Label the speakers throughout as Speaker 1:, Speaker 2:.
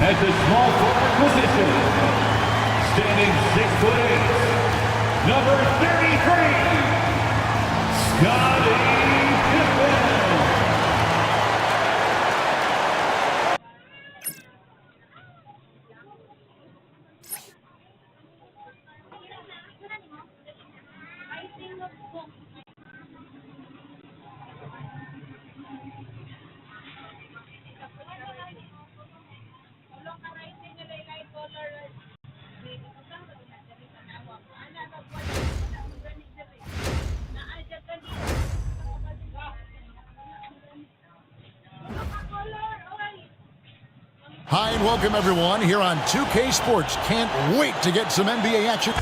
Speaker 1: At the small forward position, standing 6'8", number 33, Scotty Pippen.
Speaker 2: Hi and welcome everyone here on 2K Sports. Can't wait to get some NBA action.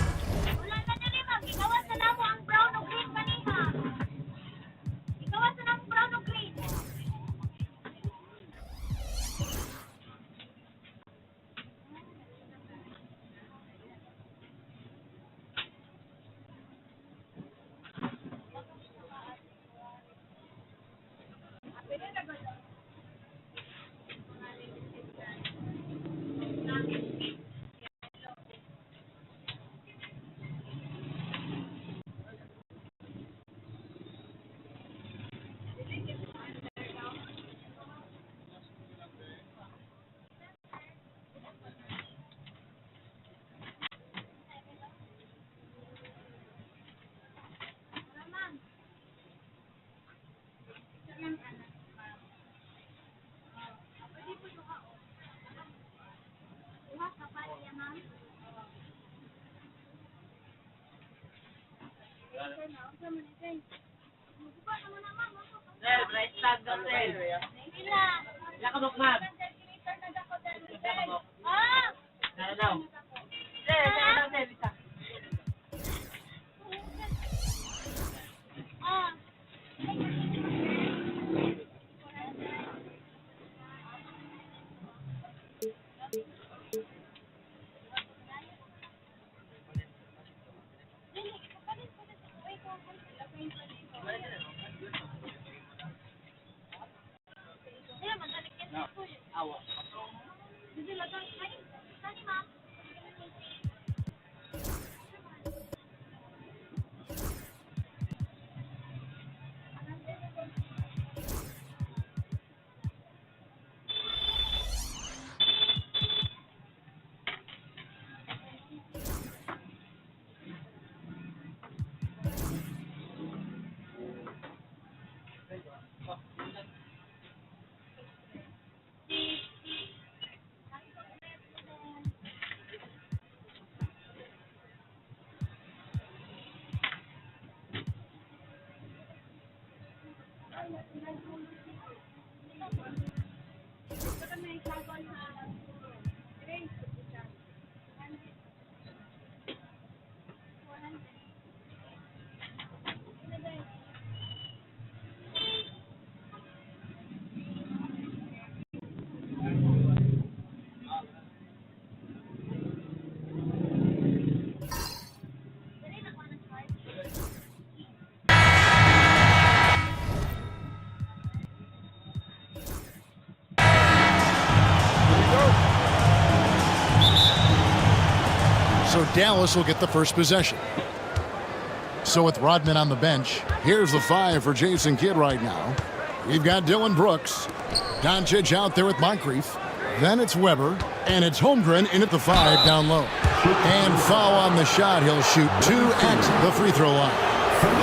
Speaker 2: So Dallas will get the first possession. So with Rodman on the bench, here's the 5 for Jason Kidd right now. We've got Dylan Brooks. Doncic out there with Moncrief. Then it's Weber. And it's Holmgren in at the 5 down low. And foul on the shot. He'll shoot 2 at the free throw line.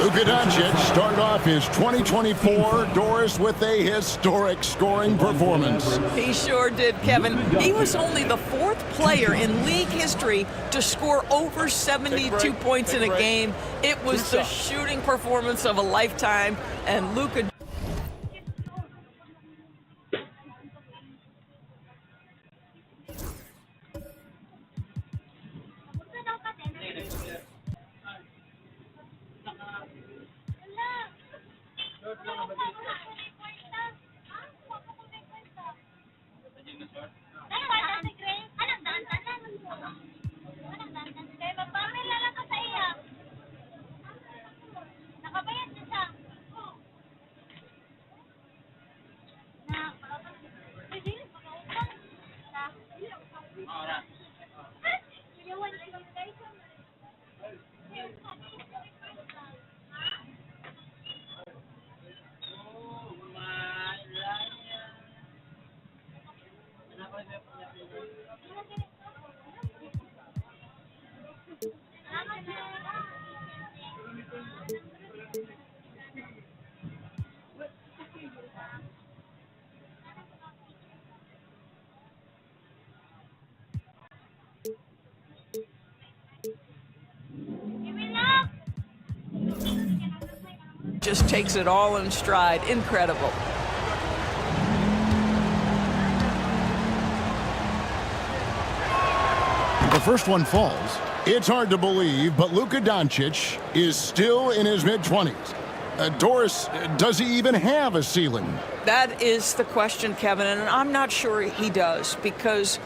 Speaker 2: Luka Doncic started off his 2024 Doris with a historic scoring performance.
Speaker 3: He sure did, Kevin. He was only the 4th player in league history to score over 72 points in a game. It was the shooting performance of a lifetime, and Luka. Just takes it all in stride. Incredible.
Speaker 2: The first one falls. It's hard to believe, but Luka Doncic is still in his mid-20s. Doris, does he even have a ceiling?
Speaker 3: That is the question, Kevin, and I'm not sure he does, because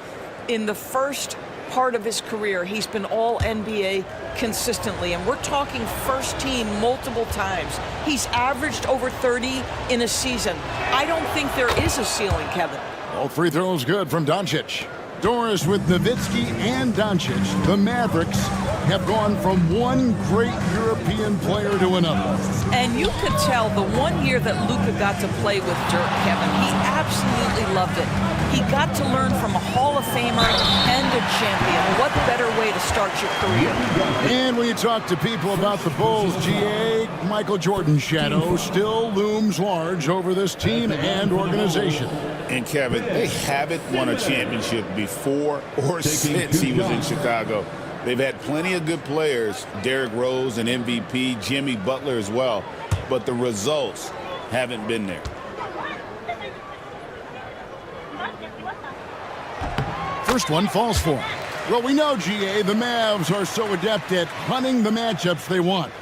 Speaker 3: in the first part of his career, he's been all NBA consistently, and we're talking first team multiple times. He's averaged over 30 in a season. I don't think there is a ceiling, Kevin.
Speaker 2: All free throws good from Doncic. Doris with Nowitzki and Doncic. The Mavericks have gone from one great European player to another.
Speaker 3: And you could tell the one year that Luka got to play with Dirk, Kevin, he absolutely loved it. He got to learn from a Hall of Famer and a champion. What better way to start your career?
Speaker 2: And when you talk to people about the Bulls, GA, Michael Jordan's shadow still looms large over this team and organization.
Speaker 4: And Kevin, they haven't won a championship before or since he was in Chicago. They've had plenty of good players, Derrick Rose, an MVP, Jimmy Butler as well, but the results haven't been there.
Speaker 2: First one falls for him. Well, we know, GA, the Mavs are so adept at hunting the matchups they want.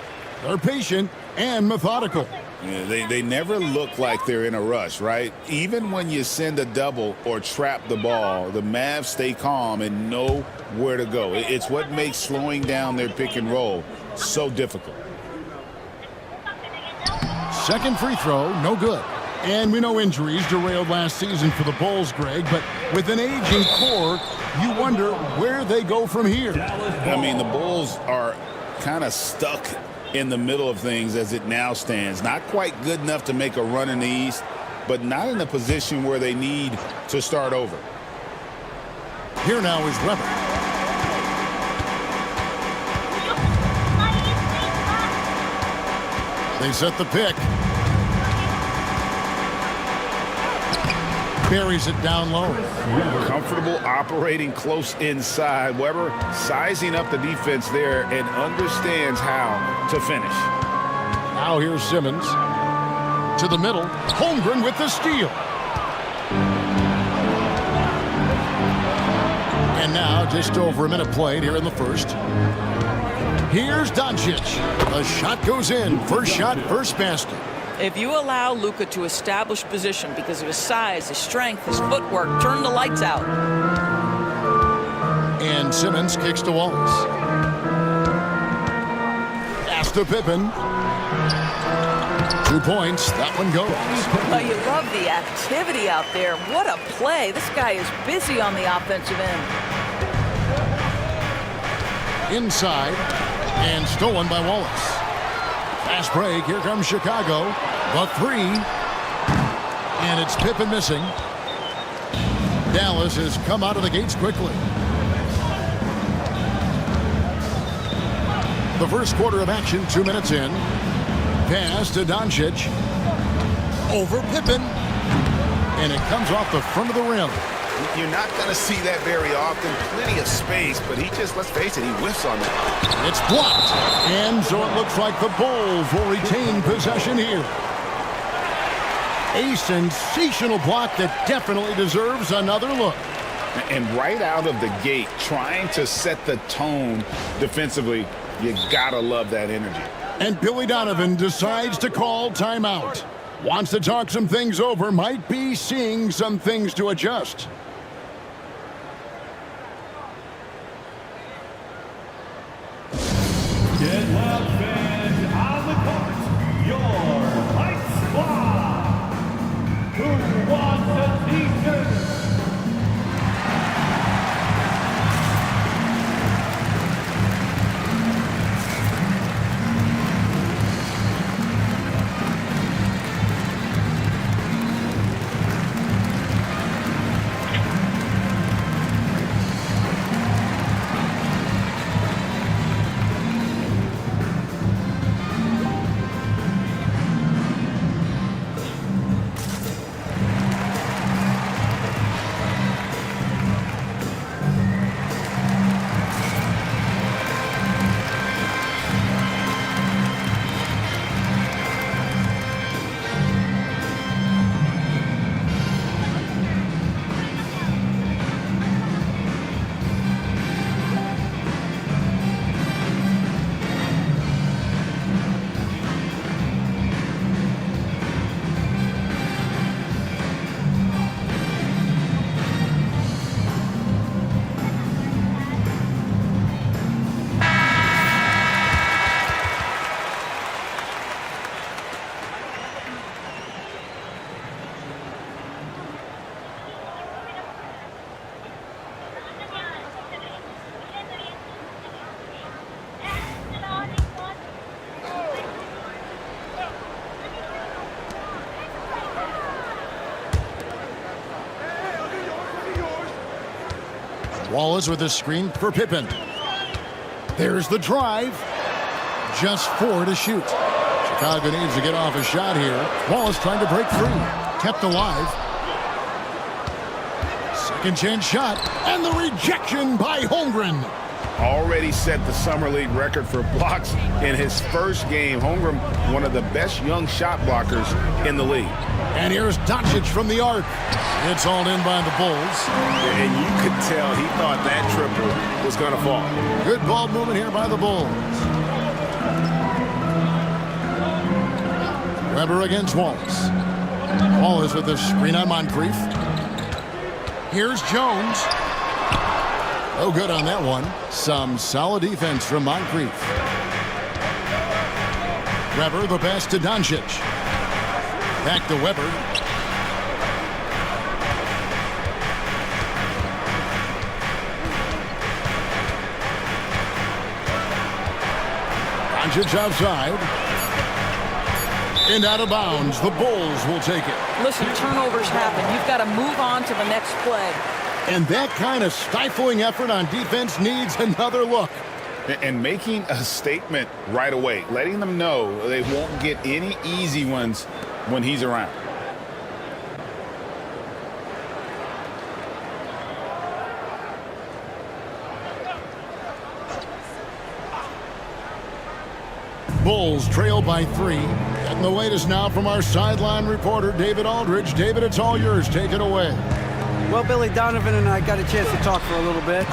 Speaker 2: They're patient and methodical.
Speaker 4: Yeah, they never look like they're in a rush, right? Even when you send a double or trap the ball, the Mavs stay calm and know where to go. It's what makes slowing down their pick and roll so difficult.
Speaker 2: Second free throw, no good. And we know injuries derailed last season for the Bulls, Greg, but with an aging core, you wonder where they go from here.
Speaker 4: I mean, the Bulls are kind of stuck in the middle of things as it now stands. Not quite good enough to make a run in the East, but not in a position where they need to start over.
Speaker 2: Here now is Weber. They set the pick. Buries it down low.
Speaker 4: Comfortable operating close inside. Weber sizing up the defense there and understands how to finish.
Speaker 2: Now here's Simmons. To the middle. Holmgren with the steal. now just over a minute played here in the first. Here's Doncic. The shot goes in. First shot, first basket.
Speaker 3: If you allow Luka to establish position because of his size, his strength, his footwork, turn the lights out.
Speaker 2: And Simmons kicks to Wallace. Pass to Pippen. 2 points. That one goes.
Speaker 3: Oh, you love the activity out there. What a play. This guy is busy on the offensive end.
Speaker 2: Inside. And stolen by Wallace. Fast break. Here comes Chicago. The three. And it's Pippen missing. Dallas has come out of the gates quickly. The first quarter of action, 2 minutes in. Pass to Doncic. Over Pippen. And it comes off the front of the rim.
Speaker 4: You're not going to see that very often. Plenty of space, but he just, let's face it, he whiffs on that.
Speaker 2: It's blocked. And so it looks like the Bulls will retain possession here. A sensational block that definitely deserves another look.
Speaker 4: And right out of the gate, trying to set the tone defensively, you got to love that energy.
Speaker 2: And Billy Donovan decides to call timeout. Wants to talk some things over, might be seeing some things to adjust.
Speaker 1: Get loud, fans, on the court. Your Light Squad. Who wants a t-shirt?
Speaker 2: Wallace with a screen for Pippen. There's the drive. Just 4 to shoot. Chicago needs to get off a shot here. Wallace trying to break free. Kept alive. Second chance shot. And the rejection by Holmgren.
Speaker 4: Already set the Summer League record for blocks in his first game. Holmgren, one of the best young shot blockers in the league.
Speaker 2: And here's Doncic from the arc. It's hauled in by the Bulls.
Speaker 4: And you could tell he thought that triple was going to fall.
Speaker 2: Good ball movement here by the Bulls. Weber against Wallace. Wallace with the screen on Moncrief. Here's Jones. No good on that one. Some solid defense from Moncrief. Weber the pass to Doncic. Back to Weber. Doncic outside. And out of bounds. The Bulls will take it.
Speaker 3: Listen, turnovers happen. You've got to move on to the next play.
Speaker 2: And that kind of stifling effort on defense needs another look.
Speaker 4: And making a statement right away, letting them know they won't get any easy ones when he's around.
Speaker 2: Bulls trail by 3. And the latest now from our sideline reporter, David Aldridge. David, it's all yours. Take it away.
Speaker 5: Well, Billy Donovan and I got a chance to talk for a little bit.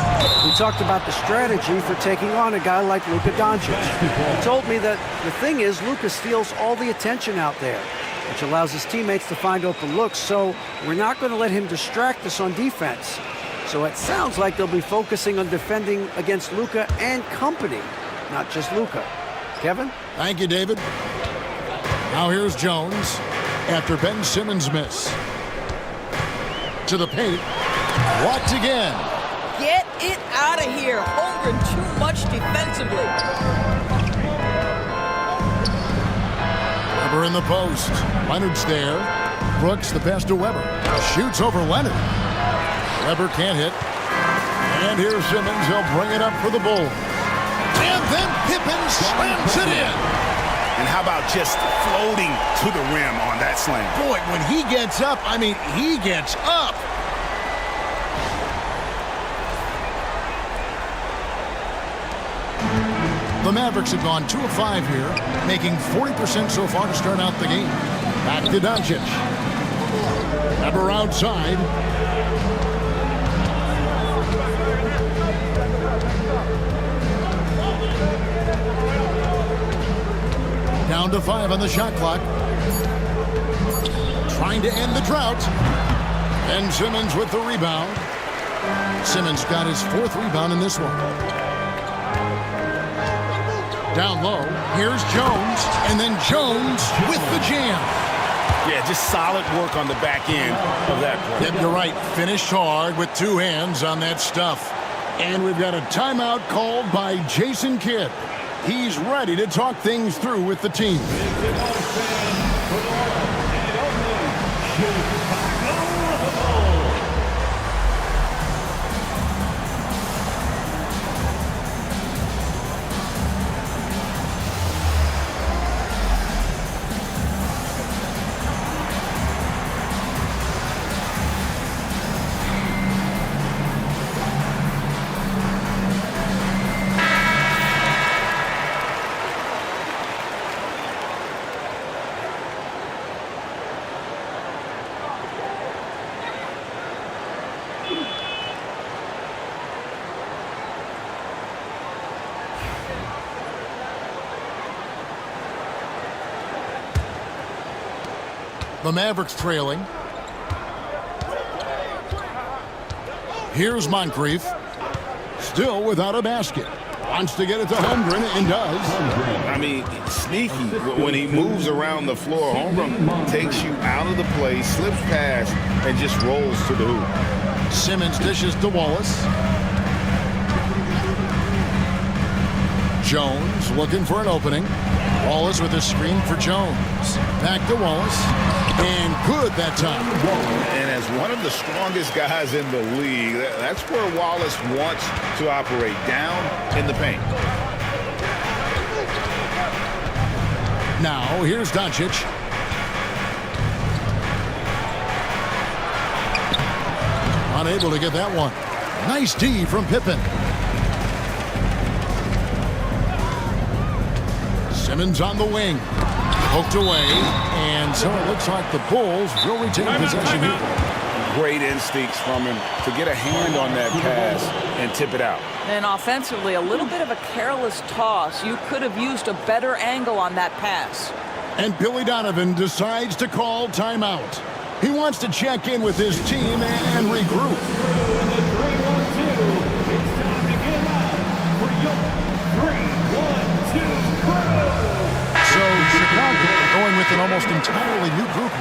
Speaker 5: We talked about the strategy for taking on a guy like Luka Doncic. He told me that the thing is Luka steals all the attention out there, which allows his teammates to find open looks, so we're not going to let him distract us on defense. So it sounds like they'll be focusing on defending against Luka and company, not just Luka. Kevin?
Speaker 2: Thank you, David. Now here's Jones after Ben Simmons' miss. To the paint. Blocked again.
Speaker 3: Get it out of here. Holmgren too much defensively.
Speaker 2: Weber in the post. Leonard's there. Brooks the pass to Weber. Shoots over Leonard. Weber can't hit. And here's Simmons. He'll bring it up for the Bulls. And then Pippen slams it in.
Speaker 4: And how about just floating to the rim on that slam?
Speaker 2: Boy, when he gets up, I mean, he gets up. The Mavericks have gone 2 of 5 here, making 40% so far to start out the game. Back to Doncic. Weber outside. Down to 5 on the shot clock. Trying to end the drought. Ben Simmons with the rebound. Simmons got his 4th rebound in this one. Down low. Here's Jones. And then Jones with the jam.
Speaker 4: Yeah, just solid work on the back end of that play.
Speaker 2: Yep, you're right. Finished hard with 2 hands on that stuff. And we've got a timeout called by Jason Kidd. He's ready to talk things through with the team. The Mavericks trailing. Here's Moncrief. Still without a basket. Wants to get it to Holmgren and does.
Speaker 4: I mean, sneaky. When he moves around the floor, Holmgren takes you out of the play, slips past, and just rolls to the hoop.
Speaker 2: Simmons dishes to Wallace. Jones looking for an opening. Wallace with a screen for Jones. Back to Wallace. And good that time.
Speaker 4: And as one of the strongest guys in the league, that's where Wallace wants to operate, down in the paint.
Speaker 2: Now, here's Doncic. Unable to get that one. Nice D from Pippen. Simmons on the wing. Poked away. And so it looks like the Bulls will retain possession here.
Speaker 4: Great instincts from him to get a hand on that pass and tip it out.
Speaker 3: And offensively, a little bit of a careless toss. You could have used a better angle on that pass.
Speaker 2: And Billy Donovan decides to call timeout. He wants to check in with his team and regroup. So Chicago going with an almost entirely new group.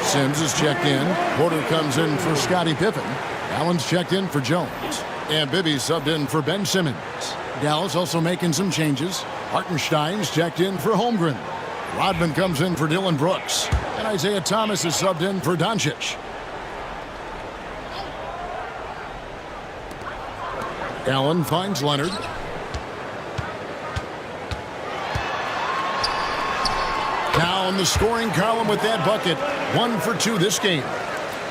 Speaker 2: Sims is checked in. Porter comes in for Scottie Pippen. Allen's checked in for Jones. And Bibby subbed in for Ben Simmons. Dallas also making some changes. Hartenstein's checked in for Holmgren. Rodman comes in for Dylan Brooks. And Isaiah Thomas is subbed in for Doncic. Allen finds Leonard. Now in the scoring column with that bucket. 1 for 2 this game.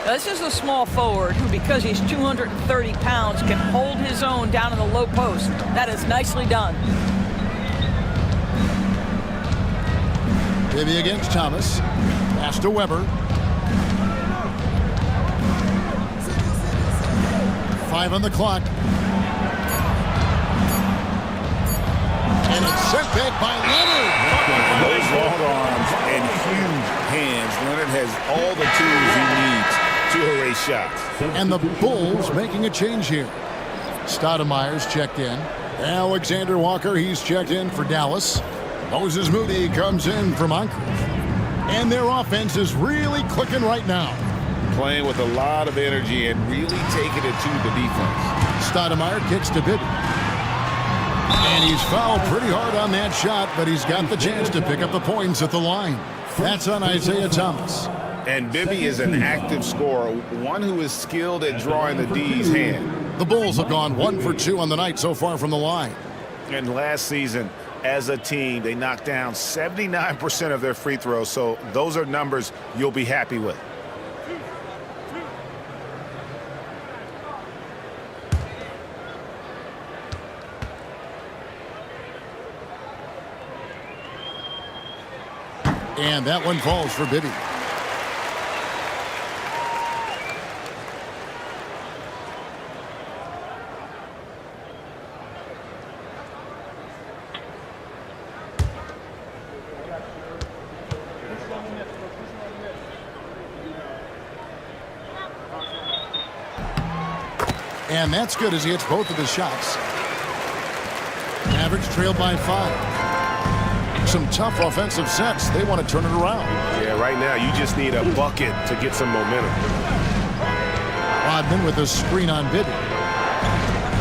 Speaker 3: This is a small forward who, because he's 230 pounds, can hold his own down in the low post. That is nicely done.
Speaker 2: Bibby against Thomas. Pass to Weber. 5 on the clock. And it's sent back by Leonard.
Speaker 4: Those long arms and huge hands. Leonard has all the tools he needs to erase shots.
Speaker 2: And the Bulls making a change here. Stoudemire's checked in. Alexander Walker, he's checked in for Dallas. Moses Moody comes in for Moncrief. And their offense is really clicking right now.
Speaker 4: Playing with a lot of energy and really taking it to the defense.
Speaker 2: Stoudemire kicks to Bibby. And he's fouled pretty hard on that shot, but he's got the chance to pick up the points at the line. That's on Isaiah Thomas.
Speaker 4: And Bibby is an active scorer, one who is skilled at drawing the D's hand.
Speaker 2: The Bulls have gone 1 for 2 on the night so far from the line.
Speaker 4: And last season, as a team, they knocked down 79% of their free throws, so those are numbers you'll be happy with.
Speaker 2: And that one falls for Bibby. And that's good as he hits both of his shots. Mavericks trailed by 5. Some tough offensive sets. They want to turn it around.
Speaker 6: Yeah, right now you just need a bucket to get some momentum.
Speaker 2: Rodman with a screen on Bibby.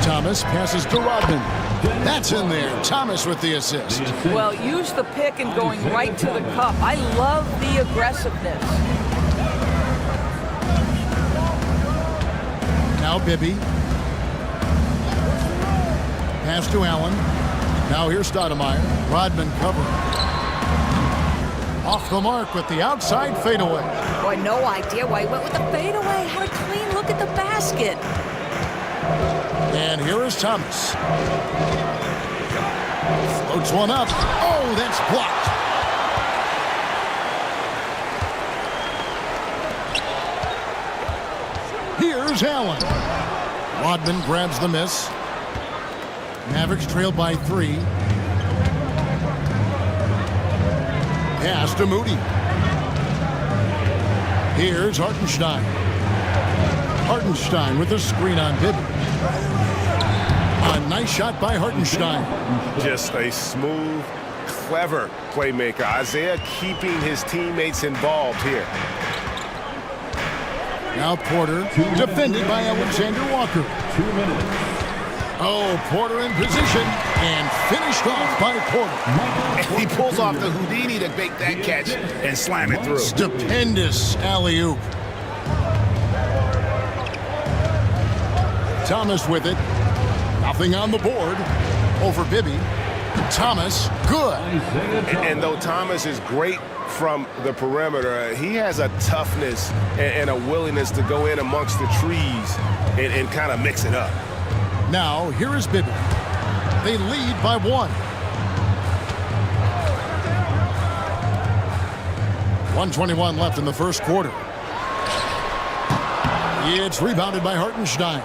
Speaker 2: Thomas passes to Rodman. That's in there. Thomas with the assist.
Speaker 3: Well, use the pick and going right to the cup. I love the aggressiveness.
Speaker 2: Now Bibby. Pass to Allen. Now here's Stoudemire. Rodman covering. Off the mark with the outside fadeaway.
Speaker 7: Boy, no idea why he went with the fadeaway. Had a clean look at the basket.
Speaker 2: And here is Thomas. Floats one up. Oh, that's blocked. Here's Allen. Rodman grabs the miss. Mavericks trailed by 3. Pass to Moody. Here's Hartenstein. Hartenstein with a screen on Bibby. A nice shot by Hartenstein.
Speaker 6: Just a smooth, clever playmaker. Isaiah keeping his teammates involved here.
Speaker 2: Now Porter, defended by Alexander Walker.
Speaker 1: 2 minutes.
Speaker 2: Oh, Porter in position and finished off by Porter.
Speaker 4: And he pulls off the Houdini to make that catch and slam it through.
Speaker 2: Stupendous alley-oop. Thomas with it. Nothing on the board. Over Bibby. Thomas, good.
Speaker 6: And though Thomas is great from the perimeter, he has a toughness and a willingness to go in amongst the trees and kind of mix it up.
Speaker 2: Now, here is Bibby. They lead by 1. 1:21 left in the first quarter. It's rebounded by Hartenstein.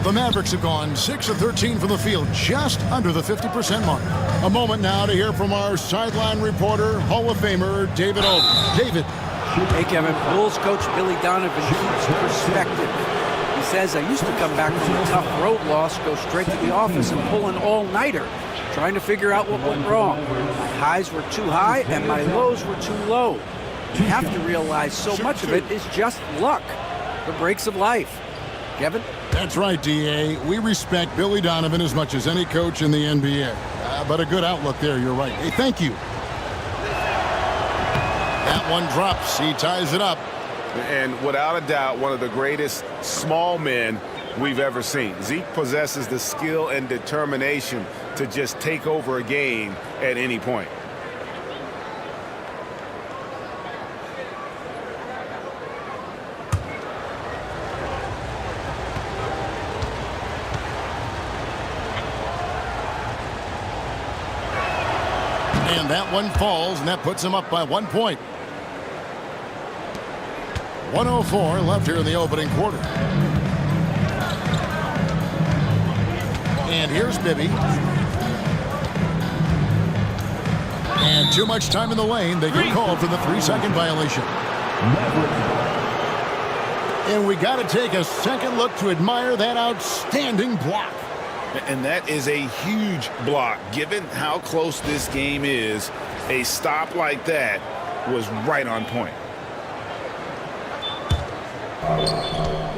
Speaker 2: The Mavericks have gone 6 of 13 from the field, just under the 50% mark. A moment now to hear from our sideline reporter, Hall of Famer, David Aldridge. David.
Speaker 5: Hey, Kevin. Bulls coach Billy Donovan keeps perspective. He says, I used to come back from a tough road loss, go straight to the office and pull an all-nighter, trying to figure out what went wrong. My highs were too high and my lows were too low. You have to realize so much of it is just luck, the breaks of life. Kevin?
Speaker 2: That's right, D.A. We respect Billy Donovan as much as any coach in the NBA. But a good outlook there, you're right. Hey, thank you. That one drops. He ties it up.
Speaker 6: And without a doubt, one of the greatest small men we've ever seen. Zeke possesses the skill and determination to just take over a game at any point.
Speaker 2: And that one falls, and that puts him up by 1 point. 1:04 left here in the opening quarter. And here's Bibby. And too much time in the lane. They get called for the 3-second violation. And we got to take a second look to admire that outstanding block.
Speaker 4: And that is a huge block. Given how close this game is, a stop like that was right on point.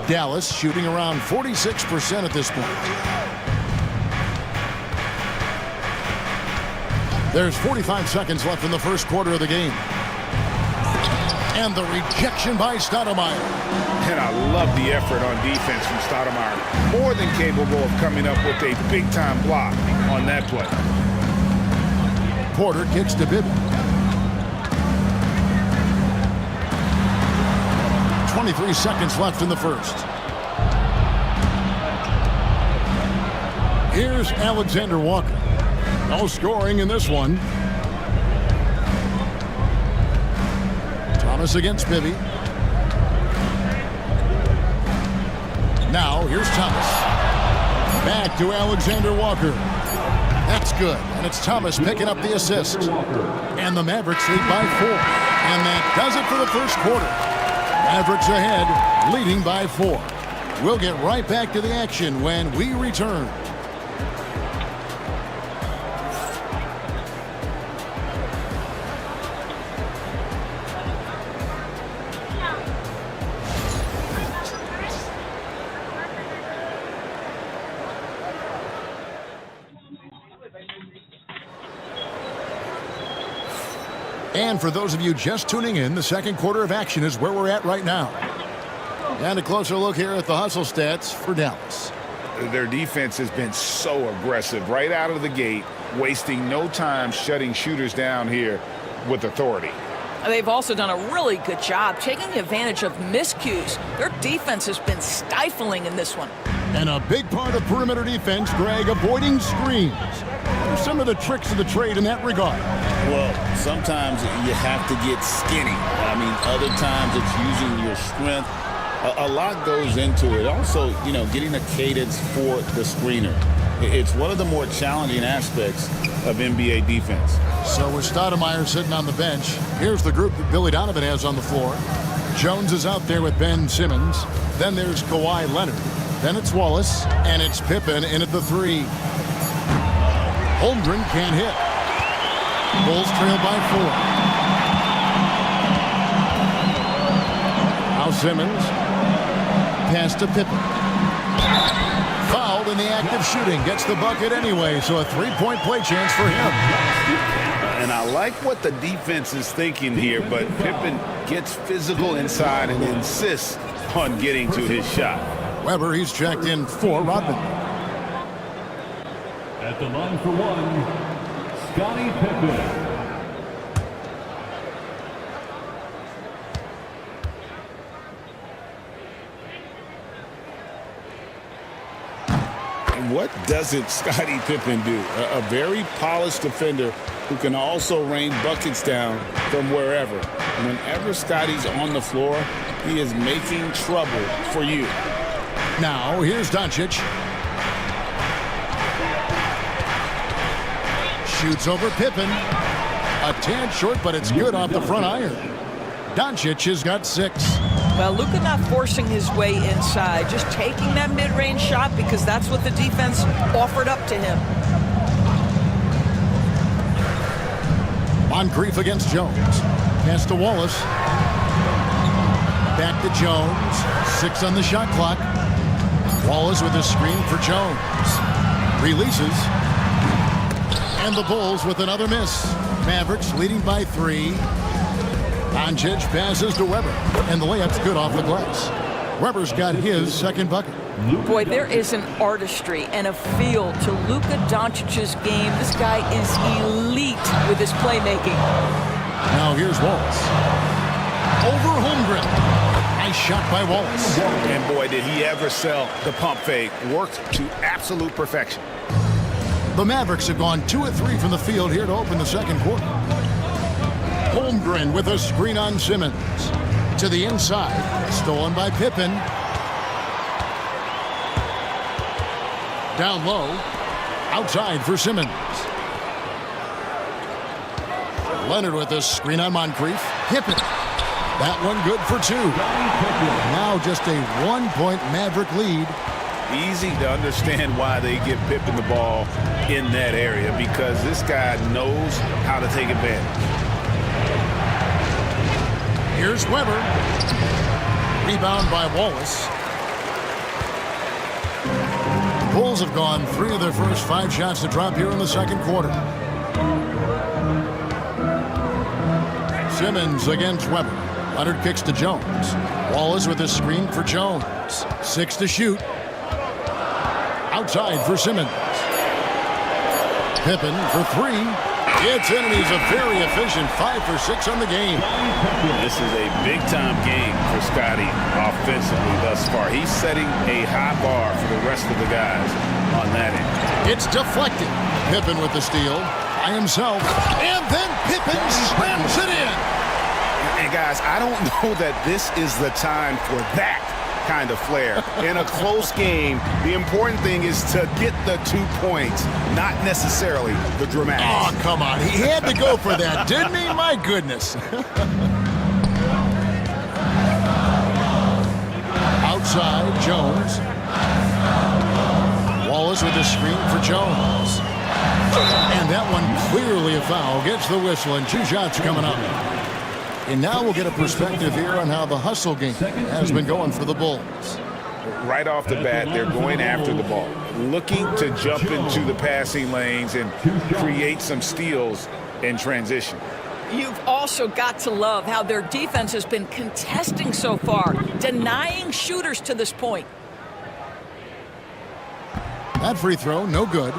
Speaker 2: Dallas shooting around 46% at this point. There's 45 seconds left in the first quarter of the game. And the rejection by Stoudemire.
Speaker 6: And I love the effort on defense from Stoudemire. More than capable of coming up with a big-time block on that play.
Speaker 2: Porter kicks to Bibby. 23 seconds left in the first. Here's Alexander Walker. No scoring in this one. Thomas against Bibby. Now here's Thomas. Back to Alexander Walker. That's good. And it's Thomas picking up the assist. And the Mavericks lead by 4. And that does it for the first quarter. Mavericks ahead, leading by 4. We'll get right back to the action when we return. And for those of you just tuning in, the second quarter of action is where we're at right now. And a closer look here at the hustle stats for Dallas.
Speaker 6: Their defense has been so aggressive right out of the gate, wasting no time shutting shooters down here with authority.
Speaker 3: They've also done a really good job taking advantage of miscues. Their defense has been stifling in this one.
Speaker 2: And a big part of perimeter defense, Greg, avoiding screens. What are some of the tricks of the trade in that regard?
Speaker 4: Well, sometimes you have to get skinny. I mean, other times it's using your strength. A lot goes into it. Also, getting a cadence for the screener. It's one of the more challenging aspects of NBA defense.
Speaker 2: So with Stoudemire sitting on the bench, here's the group that Billy Donovan has on the floor. Jones is out there with Ben Simmons. Then there's Kawhi Leonard. Then it's Wallace, and it's Pippen in at the 3. Holmgren can't hit. Bulls trail by 4. Now Simmons. Pass to Pippen. Fouled in the act of shooting. Gets the bucket anyway, so a 3-point play chance for him.
Speaker 6: And I like what the defense is thinking here, but Pippen gets physical inside and insists on getting to his shot.
Speaker 2: Weber, he's checked in for Rodman.
Speaker 1: At the line for one, Scottie Pippen.
Speaker 4: What doesn't Scottie Pippen do? A very polished defender who can also rain buckets down from wherever. Whenever Scottie's on the floor, he is making trouble for you.
Speaker 2: Now, here's Doncic. Shoots over Pippen. A tad short, but it's good off the front iron. Doncic has got 6.
Speaker 3: Well, Luka not forcing his way inside, just taking that mid-range shot because that's what the defense offered up to him.
Speaker 2: Moncrief against Jones. Pass to Wallace. Back to Jones. 6 on the shot clock. Wallace with a screen for Jones. Releases. And the Bulls with another miss. Mavericks leading by 3. Doncic passes to Weber, and the layup's good off the glass. Weber's got his second bucket.
Speaker 3: Boy, there is an artistry and a feel to Luka Doncic's game. This guy is elite with his playmaking.
Speaker 2: Now here's Wallace. Over Holmgren. Nice shot by Wallace.
Speaker 6: And boy, did he ever sell the pump fake. Worked to absolute perfection.
Speaker 2: The Mavericks have gone 2 of 3 from the field here to open the second quarter. Holmgren with a screen on Simmons. To the inside. Stolen by Pippen. Down low. Outside for Simmons. Leonard with a screen on Moncrief. Pippen. That one good for 2. Now just a 1-point Maverick lead.
Speaker 4: Easy to understand why they give Pippen the ball in that area, because this guy knows how to take advantage.
Speaker 2: Here's Weber. Rebound by Wallace. The Bulls have gone 3 of their first 5 shots to drop here in the second quarter. Simmons against Weber. Leonard kicks to Jones. Wallace with a screen for Jones. 6 to shoot. Outside for Simmons. Pippen for 3. It's in, and he's a very efficient 5 for 6 on the game.
Speaker 4: This is a big-time game for Scotty offensively thus far. He's setting a high bar for the rest of the guys on that end.
Speaker 2: It's deflected. Pippen with the steal by himself. And then Pippen slams it in.
Speaker 4: And guys, I don't know that this is the time for that kind of flair. In a close game, the important thing is to get the 2 points, not necessarily the dramatics.
Speaker 2: Oh, come on. He had to go for that, didn't he? My goodness. Outside, Jones. Wallace with a screen for Jones. And that one clearly a foul. Gets the whistle, and 2 shots coming up. And now we'll get a perspective here on how the hustle game has been going for the Bulls.
Speaker 4: Right off the bat, they're going after the ball, looking to jump into the passing lanes and create some steals in transition.
Speaker 3: You've also got to love how their defense has been contesting so far, denying shooters to this point.
Speaker 2: That free throw, no good.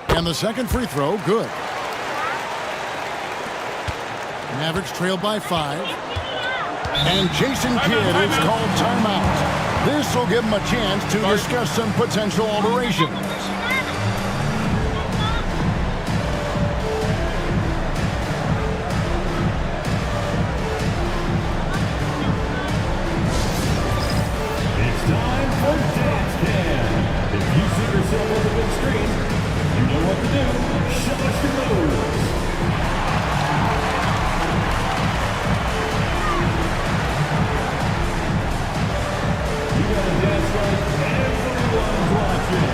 Speaker 2: And the second free throw, good. Mavericks trail by 5. And Jason Kidd is called timeout. This will give him a chance to discuss some potential alterations.
Speaker 1: It's time for Dance Cam. If you see yourself on the big screen, you know what to do. Show us your moves. You gotta dance like everyone's watching.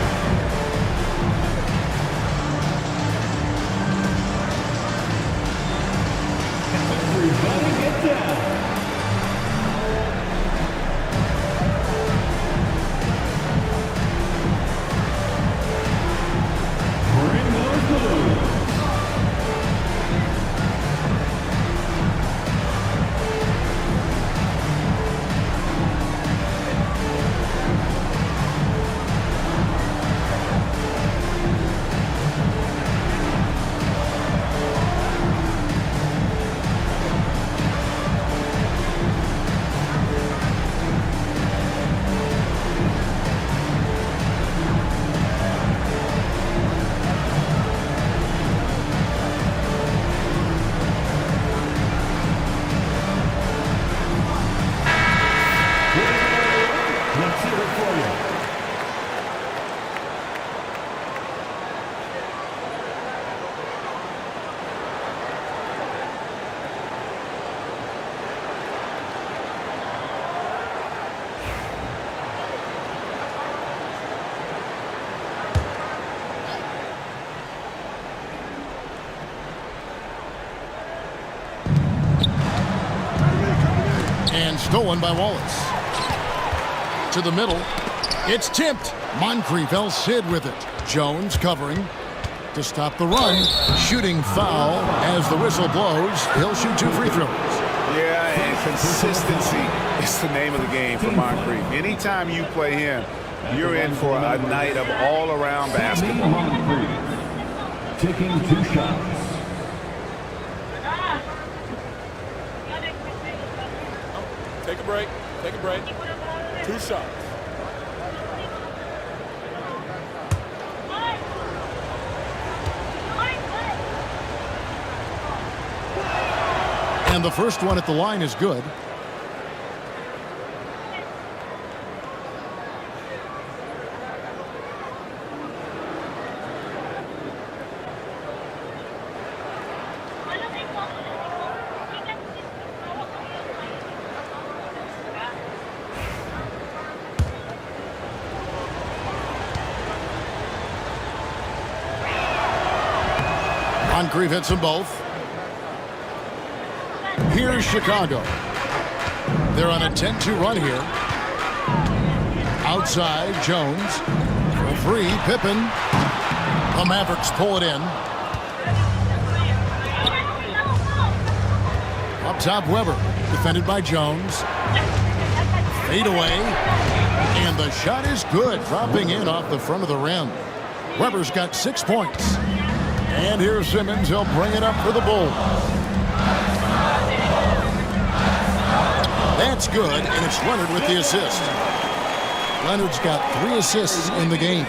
Speaker 1: Everybody get down. Bring those moves. Let's hear it for you.
Speaker 2: And stolen by Wallace. To the middle. It's tipped. Moncrief El Cid with it. Jones covering to stop the run. Shooting foul as the whistle blows. He'll shoot 2 free throws.
Speaker 4: Yeah, and consistency is the name of the game for Moncrief. Anytime you play him, you're in for a night of all-around basketball.
Speaker 1: Moncrief taking 2 shots.
Speaker 8: Take a break. Take a break. 2 shots.
Speaker 2: the first one at the line is good. Moncrief hits them both. Here's Chicago. They're on a 10-2 run here. Outside, Jones. For three, Pippen. The Mavericks pull it in. Up top, Weber. Defended by Jones. Fade away. And the shot is good. Dropping in off the front of the rim. Weber's got 6 points. And here's Simmons. He'll bring it up for the Bulls. That's good, and it's Leonard with the assist. Leonard's got 3 assists in the game.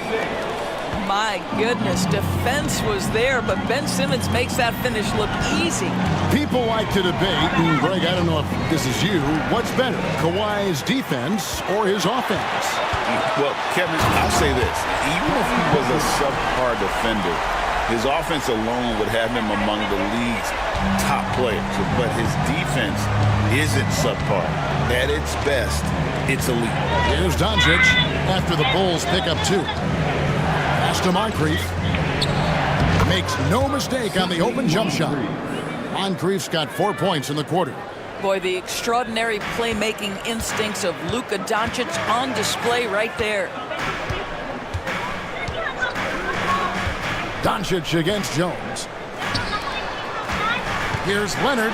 Speaker 3: My goodness, defense was there, but Ben Simmons makes that finish look easy.
Speaker 2: People like to debate, and Greg, I don't know if this is you, what's better, Kawhi's defense or his offense?
Speaker 4: Well, Kevin, I'll say this. Even if he was a subpar defender, his offense alone would have him among the league's top players. But his defense isn't subpar. At its best, it's elite.
Speaker 2: Here's Doncic after the Bulls pick up 2. Pass to Moncrief. Makes no mistake on the open jump shot. Moncrief's got 4 points in the quarter.
Speaker 3: Boy, the extraordinary playmaking instincts of Luka Doncic on display right there.
Speaker 2: Doncic against Jones. Here's Leonard.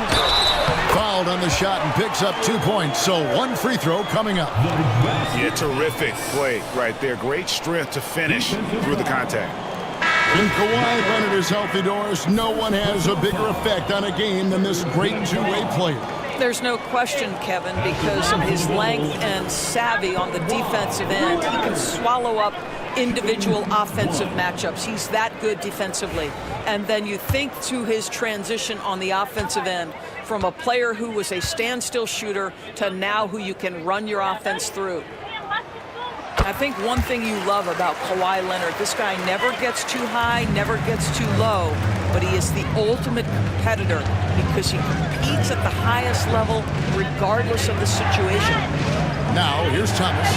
Speaker 2: Fouled on the shot and picks up 2 points. So 1 free throw coming up.
Speaker 6: Yeah, terrific play right there. Great strength to finish through the contact.
Speaker 2: When Kawhi Leonard is healthy, Doris, no one has a bigger effect on a game than this great two-way player.
Speaker 3: There's no question, Kevin, because of his length and savvy on the defensive end. He can swallow up individual offensive matchups. He's that good defensively. And then you think to his transition on the offensive end from a player who was a standstill shooter to now who you can run your offense through. I think one thing you love about Kawhi Leonard, this guy never gets too high, never gets too low, but he is the ultimate competitor because he competes at the highest level regardless of the situation.
Speaker 2: Now, here's Thomas.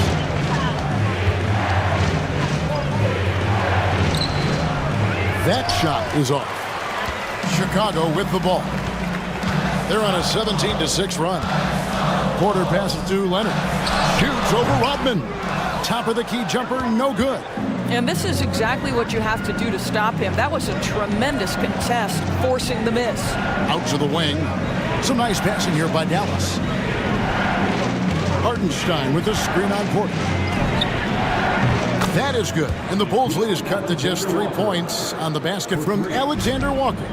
Speaker 2: That shot is off. Chicago with the ball. They're on a 17-6 run. Porter passes to Leonard. Shoots over Rodman. Top of the key jumper, no good.
Speaker 3: And this is exactly what you have to do to stop him. That was a tremendous contest, forcing the miss.
Speaker 2: Out to the wing. Some nice passing here by Dallas. Hartenstein with the screen on Porter. That is good. And the Bulls' lead is cut to just 3 points on the basket from Alexander Walker.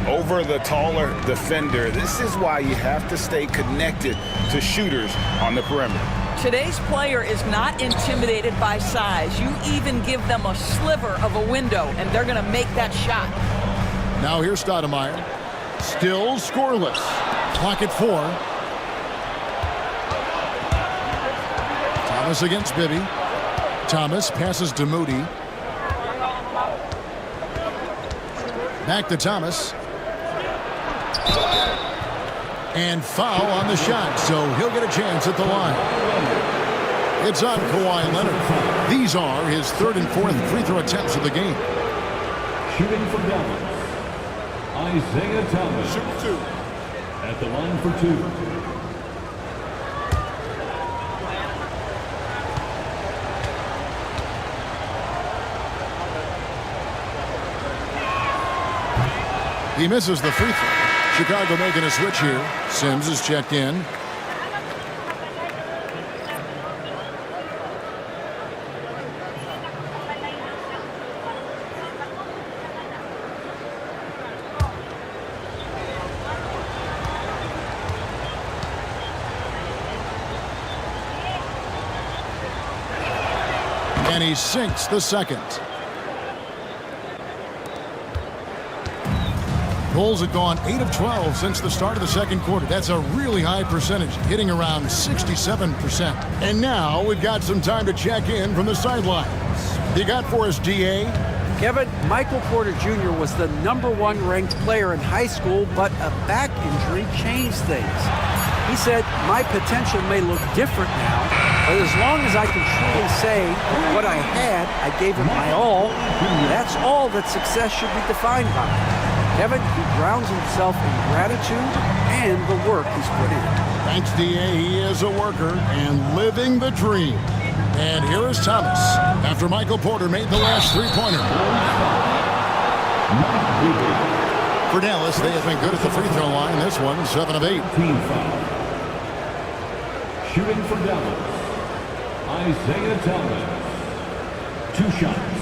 Speaker 6: Over the taller defender. This is why you have to stay connected to shooters on the perimeter.
Speaker 3: Today's player is not intimidated by size. You even give them a sliver of a window, and they're going to make that shot.
Speaker 2: Now here's Stoudemire. Still scoreless. Clock at 4. Thomas against Bibby. Thomas passes to Moody. Back to Thomas. And foul on the shot, so he'll get a chance at the line. It's on Kawhi Leonard. These are his 3rd and 4th free throw attempts of the game.
Speaker 1: Shooting from Dallas, Isaiah Thomas.
Speaker 6: Shoot 2.
Speaker 1: At the line for 2.
Speaker 2: He misses the free throw. Chicago making a switch here. Sims is checked in. And he sinks the second. Bulls had gone 8 of 12 since the start of the second quarter. That's a really high percentage, hitting around 67%. And now we've got some time to check in from the sidelines. You got for us, DA?
Speaker 5: Kevin, Michael Porter Jr. was the #1 ranked player in high school, but a back injury changed things. He said, my potential may look different now, but as long as I can truly say what I had, I gave it my all, that's all that success should be defined by. Kevin, he grounds himself in gratitude and the work he's put in.
Speaker 2: Thanks, DA. He is a worker and living the dream. And here is Thomas after Michael Porter made the last three-pointer. For Dallas, they have been good at the free throw line. This one, 7 of 8.
Speaker 1: Team foul. Shooting for Dallas, Isaiah Thomas. 2 shots.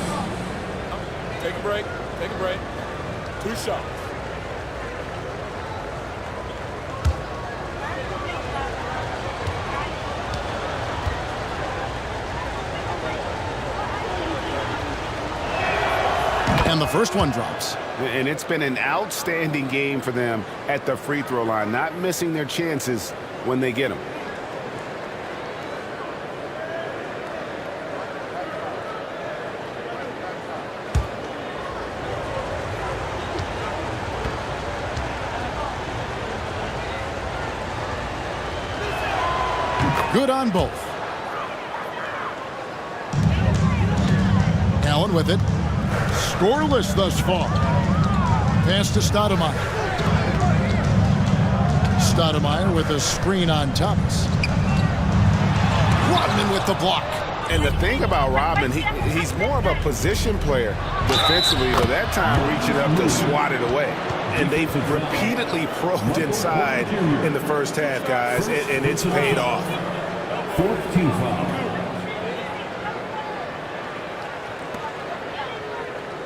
Speaker 8: Take a break. Take a break. 2 shots.
Speaker 2: And the first one drops.
Speaker 6: And it's been an outstanding game for them at the free throw line, not missing their chances when they get them.
Speaker 2: Good on both. Allen with it. Scoreless thus far. Pass to Stoudemire. Stoudemire with a screen on Thomas. Rodman with the block.
Speaker 6: And the thing about Rodman, he's more of a position player defensively, but that time reaching up to swat it away. And they've repeatedly probed inside in the first half, guys, and it's paid off.
Speaker 1: 4th team foul.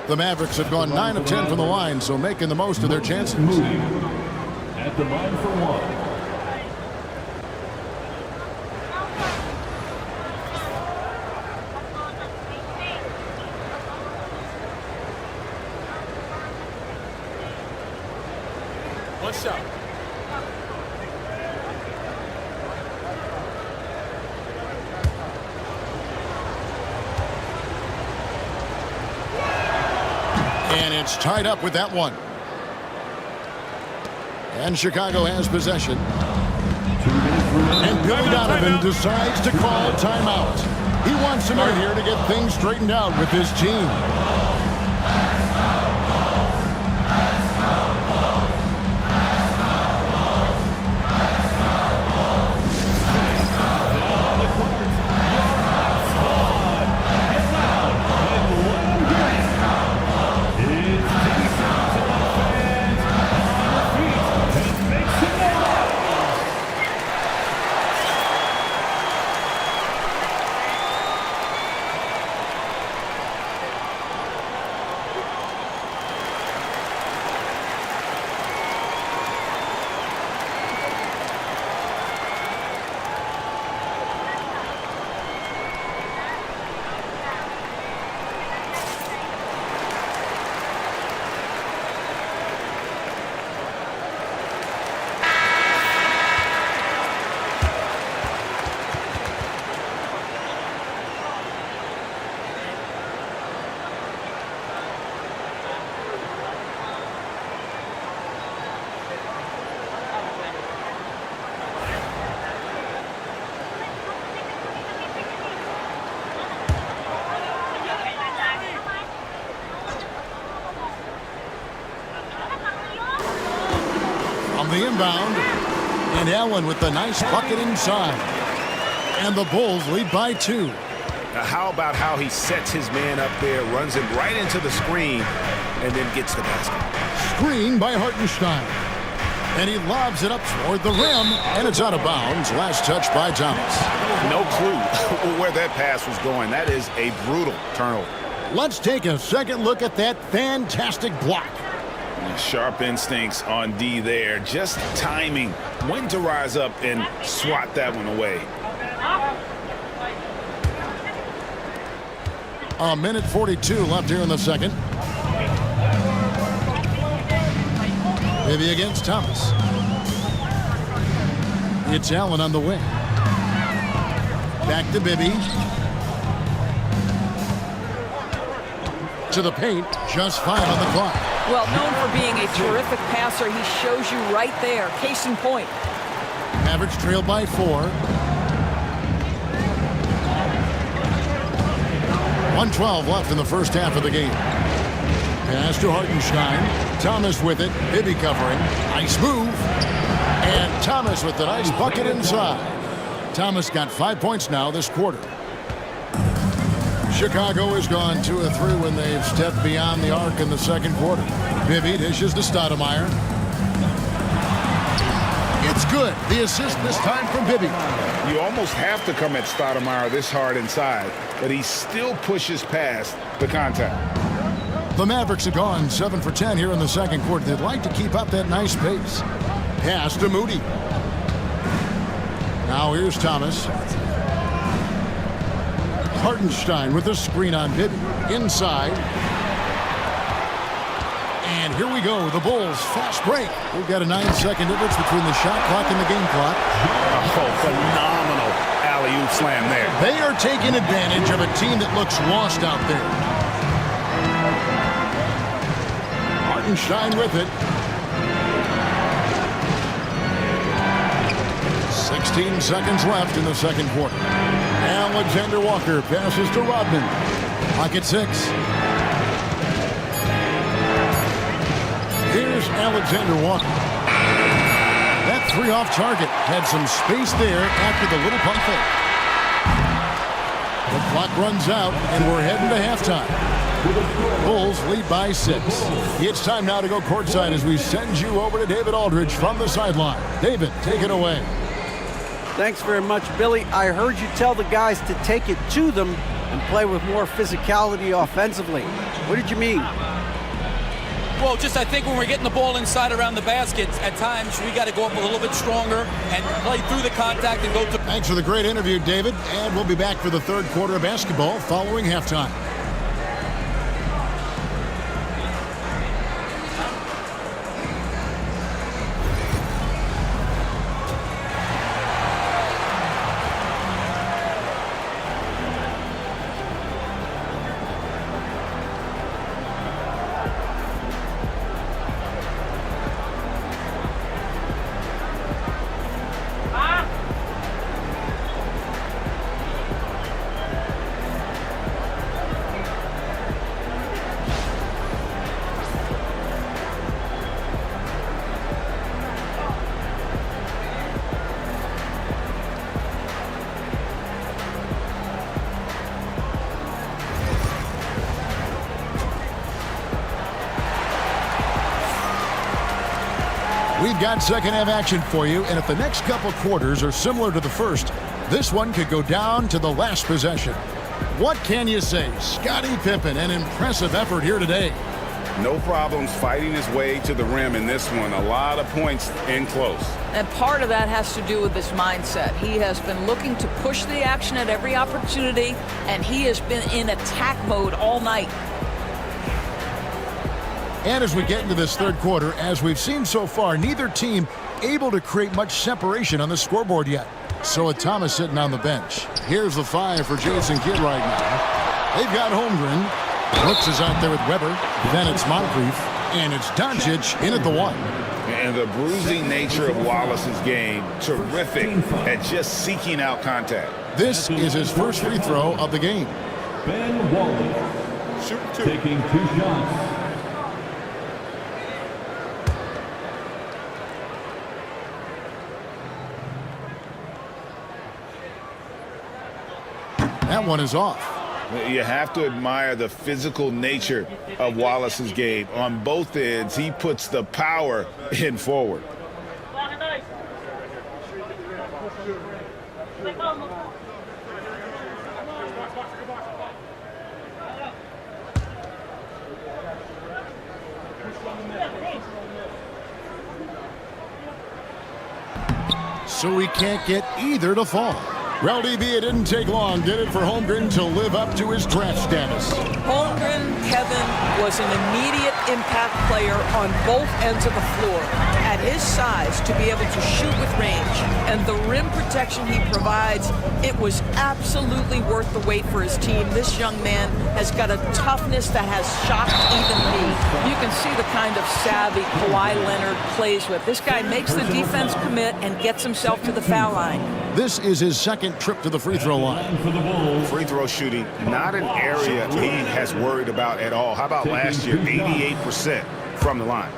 Speaker 2: The Mavericks have gone 9 of 10 from the line, so making the most of their chances.
Speaker 1: At the line for 1.
Speaker 8: One shot.
Speaker 2: And it's tied up with that one. And Chicago has possession. And Billy Donovan decides to call timeout. He wants him in here to get things straightened out with his team. The inbound, and Allen with the nice bucket inside. And the Bulls lead by 2.
Speaker 6: Now how about how he sets his man up there, runs him right into the screen, and then gets the basket.
Speaker 2: Screen by Hartenstein. And he lobs it up toward the rim, and it's out of bounds. Last touch by Thomas.
Speaker 6: No clue where that pass was going. That is a brutal turnover.
Speaker 2: Let's take a second look at that fantastic block.
Speaker 4: Sharp instincts on D there. Just timing when to rise up and swat that one away.
Speaker 2: A minute 42 left here in the second. Bibby against Thomas. It's Allen on the wing. Back to Bibby. To the paint. Just 5 on the clock.
Speaker 3: Well, known for being a terrific passer, he shows you right there. Case in point.
Speaker 2: Mavericks trailed by 4. 1:12 left in the first half of the game. Pass to Hartenstein. Thomas with it. Bibby covering. Nice move. And Thomas with the nice bucket inside. Thomas got 5 points now this quarter. Chicago has gone 2 of 3 when they've stepped beyond the arc in the second quarter. Bibby dishes to Stoudemire. It's good. The assist this time from Bibby.
Speaker 6: You almost have to come at Stoudemire this hard inside, but he still pushes past the contact.
Speaker 2: The Mavericks have gone 7 for 10 here in the second quarter. They'd like to keep up that nice pace. Pass to Moody. Now here's Thomas. Hartenstein with a screen on Bibby. Inside. And here we go. The Bulls fast break. We've got a 9-second difference between the shot clock and the game clock.
Speaker 6: Oh, phenomenal alley-oop slam there.
Speaker 2: They are taking advantage of a team that looks lost out there. Hartenstein with it. 16 seconds left in the second quarter. Alexander Walker passes to Rodman. Clock at 6. Here's Alexander Walker. That 3 off target had some space there after the little pump fake. The clock runs out and we're heading to halftime. Bulls lead by 6. It's time now to go courtside as we send you over to David Aldridge from the sideline. David, take it away.
Speaker 5: Thanks very much, Billy. I heard you tell the guys to take it to them and play with more physicality offensively. What did you mean?
Speaker 8: Well, just I think when we're getting the ball inside around the basket, at times we got to go up a little bit stronger and play through the contact and go to...
Speaker 2: Thanks for the great interview, David. And we'll be back for the third quarter of basketball following halftime. We've got second half action for you, and if the next couple quarters are similar to the first, this one could go down to the last possession. What can you say? Scottie Pippen, an impressive effort here today.
Speaker 6: No problems fighting his way to the rim in this one. A lot of points in close.
Speaker 3: And part of that has to do with his mindset. He has been looking to push the action at every opportunity, and he has been in attack mode all night.
Speaker 2: And as we get into this third quarter, as we've seen so far, neither team able to create much separation on the scoreboard yet. So with Thomas sitting on the bench, here's the 5 for Jason Kidd right now. They've got Holmgren. Brooks is out there with Weber. Then it's Moncrief. And it's Doncic in at the 1.
Speaker 6: And the bruising nature of Wallace's game, terrific at just seeking out contact.
Speaker 2: This is his first free throw of the game.
Speaker 1: Ben Wallace taking 2 shots.
Speaker 2: That one is off.
Speaker 6: You have to admire the physical nature of Wallace's game. On both ends, he puts the power in forward.
Speaker 2: So we can't get either to fall. Well, DB, it didn't take long, did it, for Holmgren to live up to his draft status?
Speaker 3: Holmgren, Kevin, was an immediate impact player on both ends of the floor. At his size, to be able to shoot with range and the rim protection he provides, it was absolutely worth the wait for his team. This young man has got a toughness that has shocked even me. You can see the kind of savvy Kawhi Leonard plays with. This guy makes the defense commit and gets himself to the foul line.
Speaker 2: This is his second trip to the free throw line.
Speaker 6: Free throw shooting, not an area he has worried about at all. How about last year, 88% from the line?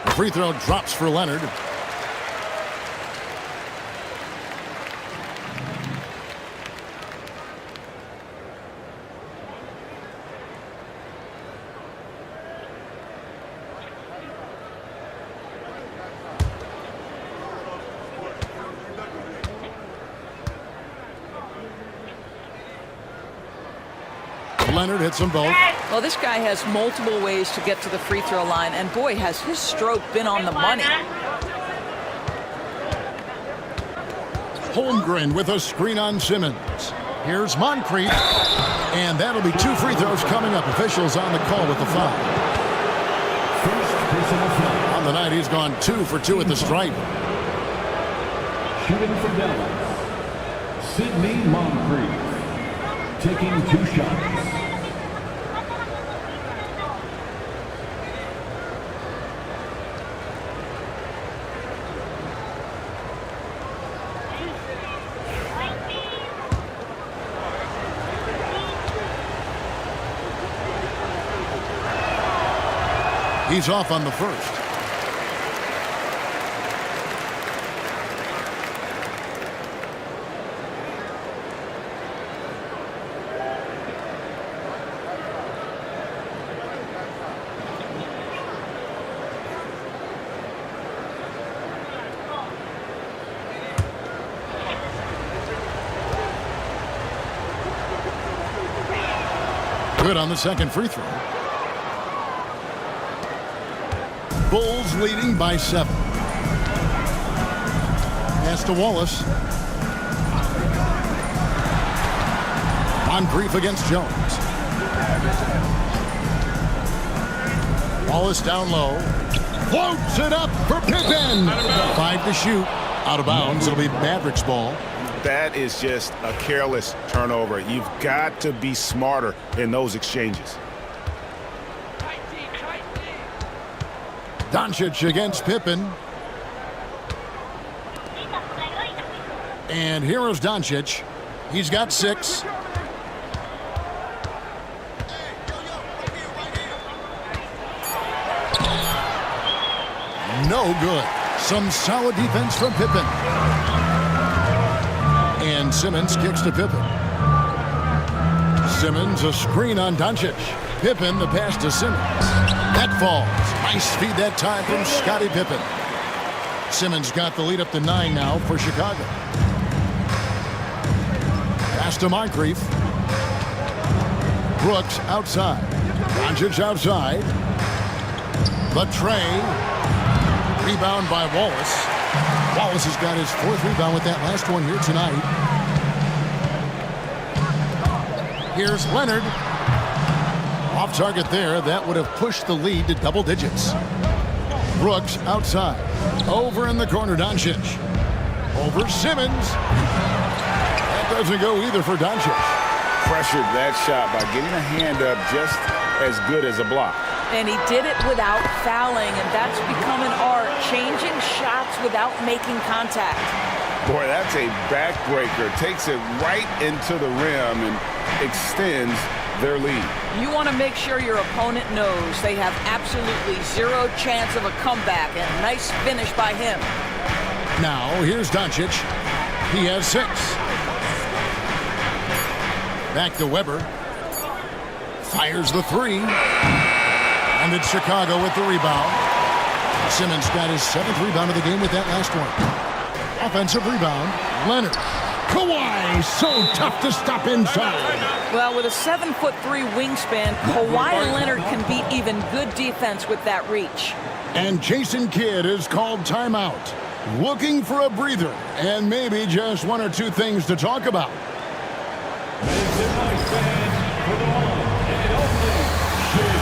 Speaker 2: The free throw drops for Leonard. Leonard hits them both.
Speaker 3: Well, this guy has multiple ways to get to the free throw line, and boy, has his stroke been on the money.
Speaker 2: Holmgren with a screen on Simmons. Here's Moncrief. And that'll be 2 free throws coming up. Officials on the call with the foul.
Speaker 1: First personal foul.
Speaker 2: On the night, he's gone 2 for 2 at the stripe.
Speaker 1: Shooting for Dallas, Sidney Moncrief. Taking 2 shots.
Speaker 2: He's off on the first. Good on the second free throw. Bulls leading by 7. Pass to Wallace. Moncrief against Jones. Wallace down low. Floats it up for Pippen. 5 to shoot. Out of bounds. It'll be Mavericks ball.
Speaker 6: That is just a careless turnover. You've got to be smarter in those exchanges.
Speaker 2: Doncic against Pippen. And here is Doncic. He's got 6. No good. Some solid defense from Pippen. And Simmons kicks to Pippen. Simmons, a screen on Doncic. Pippen, the pass to Simmons. That falls. Nice feed that time from Scottie Pippen. Simmons got the lead up to 9 now for Chicago. Pass to Moncrief. Brooks outside. Doncic outside. The tray. Rebound by Wallace. Wallace has got his 4th rebound with that last one here tonight. Here's Leonard. Off target there. That would have pushed the lead to double digits. Brooks outside. Over in the corner, Doncic. Over Simmons. That doesn't go either for Doncic.
Speaker 6: Pressured that shot by getting a hand up just as good as a block.
Speaker 3: And he did it without fouling, and that's become an art, changing shots without making contact.
Speaker 6: Boy, that's a backbreaker. Takes it right into the rim and extends their lead.
Speaker 3: You want to make sure your opponent knows they have absolutely 0 chance of a comeback, and a nice finish by him.
Speaker 2: Now, here's Doncic. He has 6. Back to Weber. Fires the 3. And it's Chicago with the rebound. Simmons got his 7th rebound of the game with that last one. Offensive rebound. Leonard. Kawhi, so tough to stop inside.
Speaker 3: Well, with a 7'3" wingspan, Kawhi Leonard can beat even good defense with that reach.
Speaker 2: And Jason Kidd is called timeout. Looking for a breather and maybe just one or two things to talk about.
Speaker 1: Make some noise, fans, for the one and only Chicago.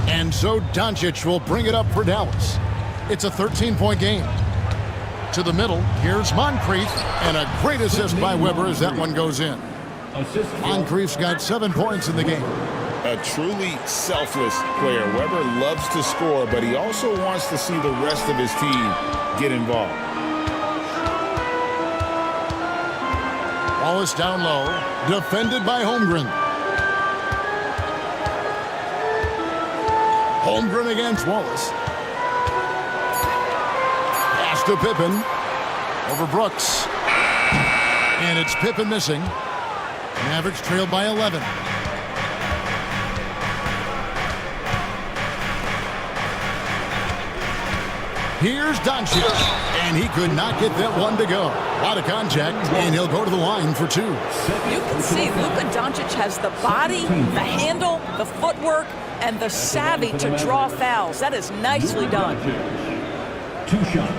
Speaker 2: And so Doncic will bring it up for Dallas. It's a 13-point game. To the middle, here's Moncrief, and a great assist by Weber as that one goes in. Moncrief's got 7 points in the game.
Speaker 4: A truly selfless player. Weber loves to score, but he also wants to see the rest of his team get involved.
Speaker 2: Wallace down low, defended by Holmgren. Holmgren against Wallace. Pass to Pippen. Over Brooks. And it's Pippen missing. Mavericks trailed by 11. Here's Doncic. And he could not get that one to go. A lot of contact, and he'll go to the line for two.
Speaker 3: You can see Luka Doncic has the body, the handle, the footwork, and the savvy to draw fouls. That is nicely done.
Speaker 1: 2 shots.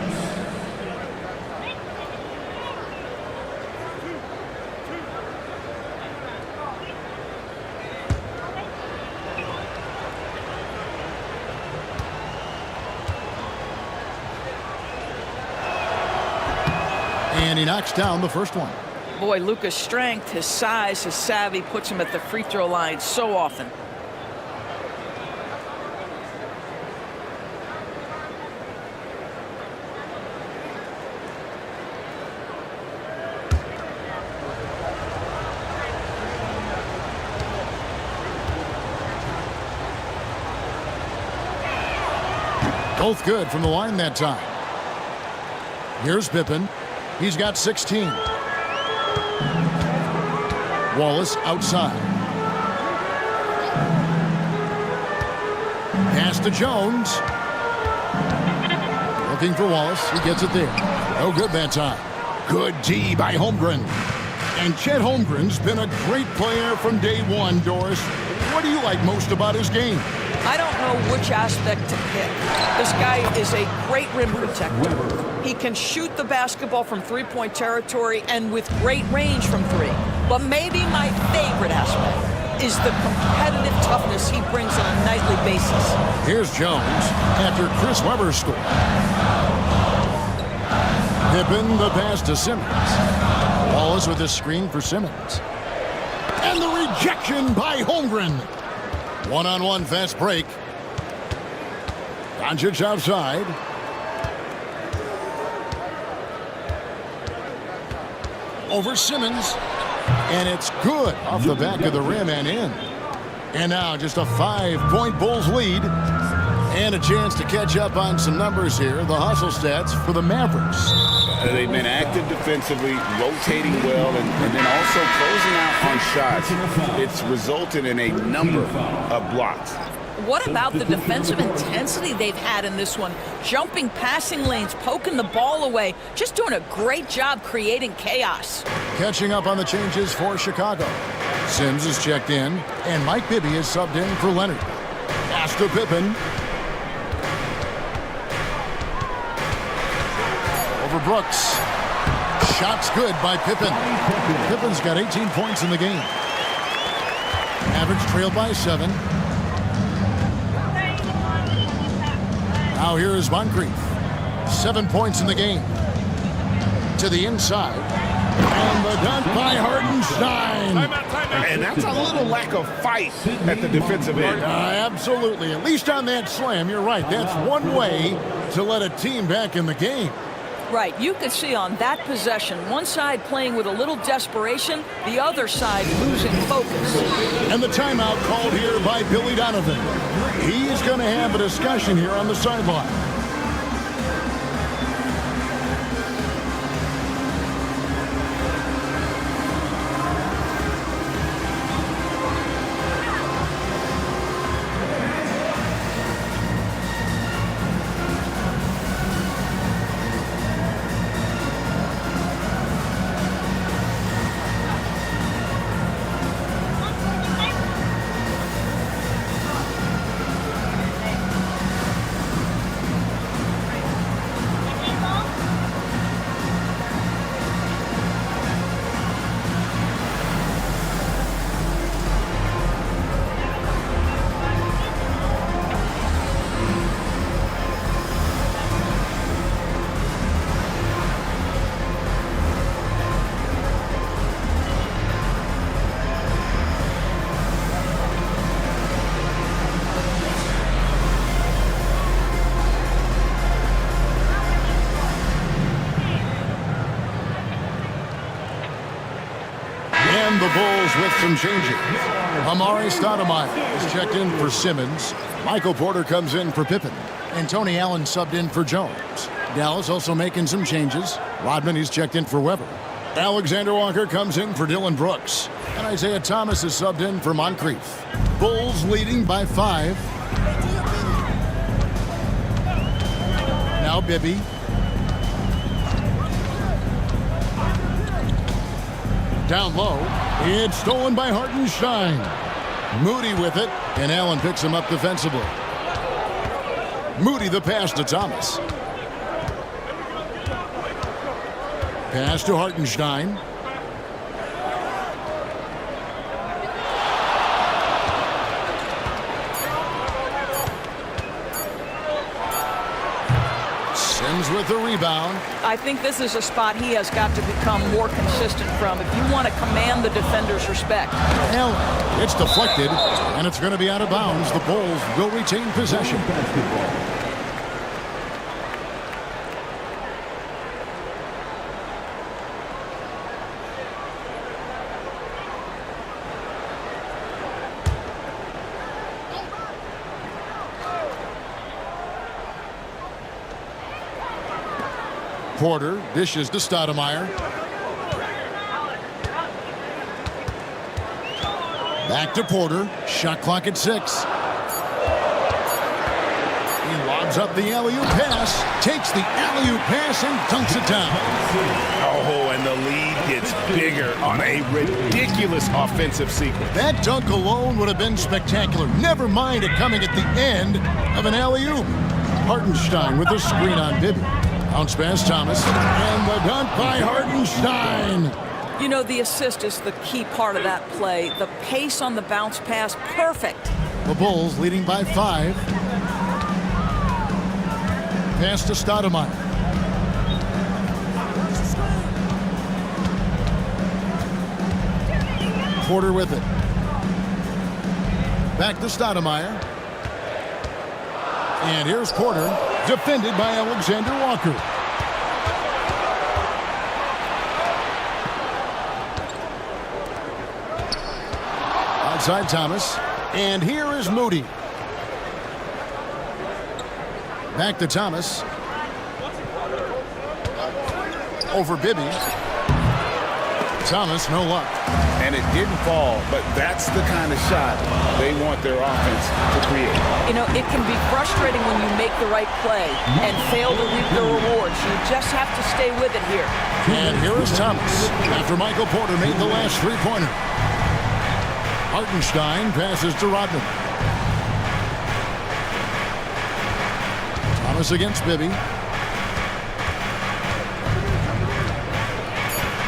Speaker 2: And he knocks down the first one.
Speaker 3: Boy, Luka's strength, his size, his savvy puts him at the free throw line so often.
Speaker 2: Both good from the line that time. Here's Pippen. He's got 16. Wallace outside. Pass to Jones. Looking for Wallace. He gets it there. No good that time. Good D by Holmgren. And Chet Holmgren's been a great player from day one, Doris. What do you like most about his game?
Speaker 3: I don't know which aspect to pick. This guy is a great rim protector. He can shoot the basketball from three-point territory and with great range from three. But maybe my favorite aspect is the competitive toughness he brings on a nightly basis.
Speaker 2: Here's Jones after Chris Webber scored. Pippen the pass to Simmons. Wallace with a screen for Simmons. And the rejection by Holmgren. One-on-one fast break. Doncic outside. Over Simmons. And it's good off the back of the rim and in. And now just a 5-point Bulls lead. And a chance to catch up on some numbers here. The hustle stats for the Mavericks.
Speaker 4: They've been active defensively, rotating well, and then also closing out on shots. It's resulted in a number of blocks.
Speaker 3: What about the defensive intensity they've had in this one? Jumping passing lanes, poking the ball away, just doing a great job creating chaos.
Speaker 2: Catching up on the changes for Chicago. Sims is checked in, and Mike Bibby is subbed in for Leonard. Pass to Pippen. Over Brooks. Shot's good by Pippen. Pippen's got 18 points in the game. Mavericks trailed by 7. Now here is Moncrief. 7 points in the game. To the inside. And the dunk by Hartenstein.
Speaker 6: And that's a little lack of fight at the defensive end.
Speaker 2: Absolutely. At least on that slam, you're right. That's one way to let a team back in the game.
Speaker 3: Right. You could see on that possession, one side playing with a little desperation, the other side losing focus.
Speaker 2: And the timeout called here by Billy Donovan. He's going to have a discussion here on the sideline. And the Bulls with some changes. Amari Stoudemire is checked in for Simmons. Michael Porter comes in for Pippen. And Tony Allen subbed in for Jones. Dallas also making some changes. Rodman, he's checked in for Weber. Alexander Walker comes in for Dylan Brooks. And Isaiah Thomas is subbed in for Moncrief. Bulls leading by 5. Now Bibby. Down low. It's stolen by Hartenstein. Moody with it, and Allen picks him up defensively. Moody the pass to Thomas. Pass to Hartenstein. Sims with the rebound.
Speaker 3: I think this is a spot he has got to become more consistent from if you want to command the defender's respect.
Speaker 2: Allen, it's deflected, and it's going to be out of bounds. The Bulls will retain possession. Porter dishes to Stoudemire. Back to Porter. Shot clock at 6. He lobs up the alley-oop pass. Takes the alley-oop pass and dunks it down.
Speaker 6: Oh, and the lead gets bigger on a ridiculous offensive sequence.
Speaker 2: That dunk alone would have been spectacular. Never mind it coming at the end of an alley-oop. Hartenstein with the screen on Bibby. Bounce pass Thomas, and the dunk by Hartenstein.
Speaker 3: You know, the assist is the key part of that play. The pace on the bounce pass, perfect.
Speaker 2: The Bulls leading by 5. Pass to Stoudemire. Porter with it. Back to Stoudemire. And here's Porter, defended by Alexander Walker. Outside Thomas. And here is Moody. Back to Thomas. Over Bibby. Thomas, no luck.
Speaker 6: And it didn't fall, but that's the kind of shot they want their offense to create.
Speaker 3: You know, it can be frustrating when you make the right play and fail to reap the rewards. You just have to stay with it here.
Speaker 2: And here is Thomas after Michael Porter made the last three-pointer. Hartenstein passes to Rodman. Thomas against Bibby.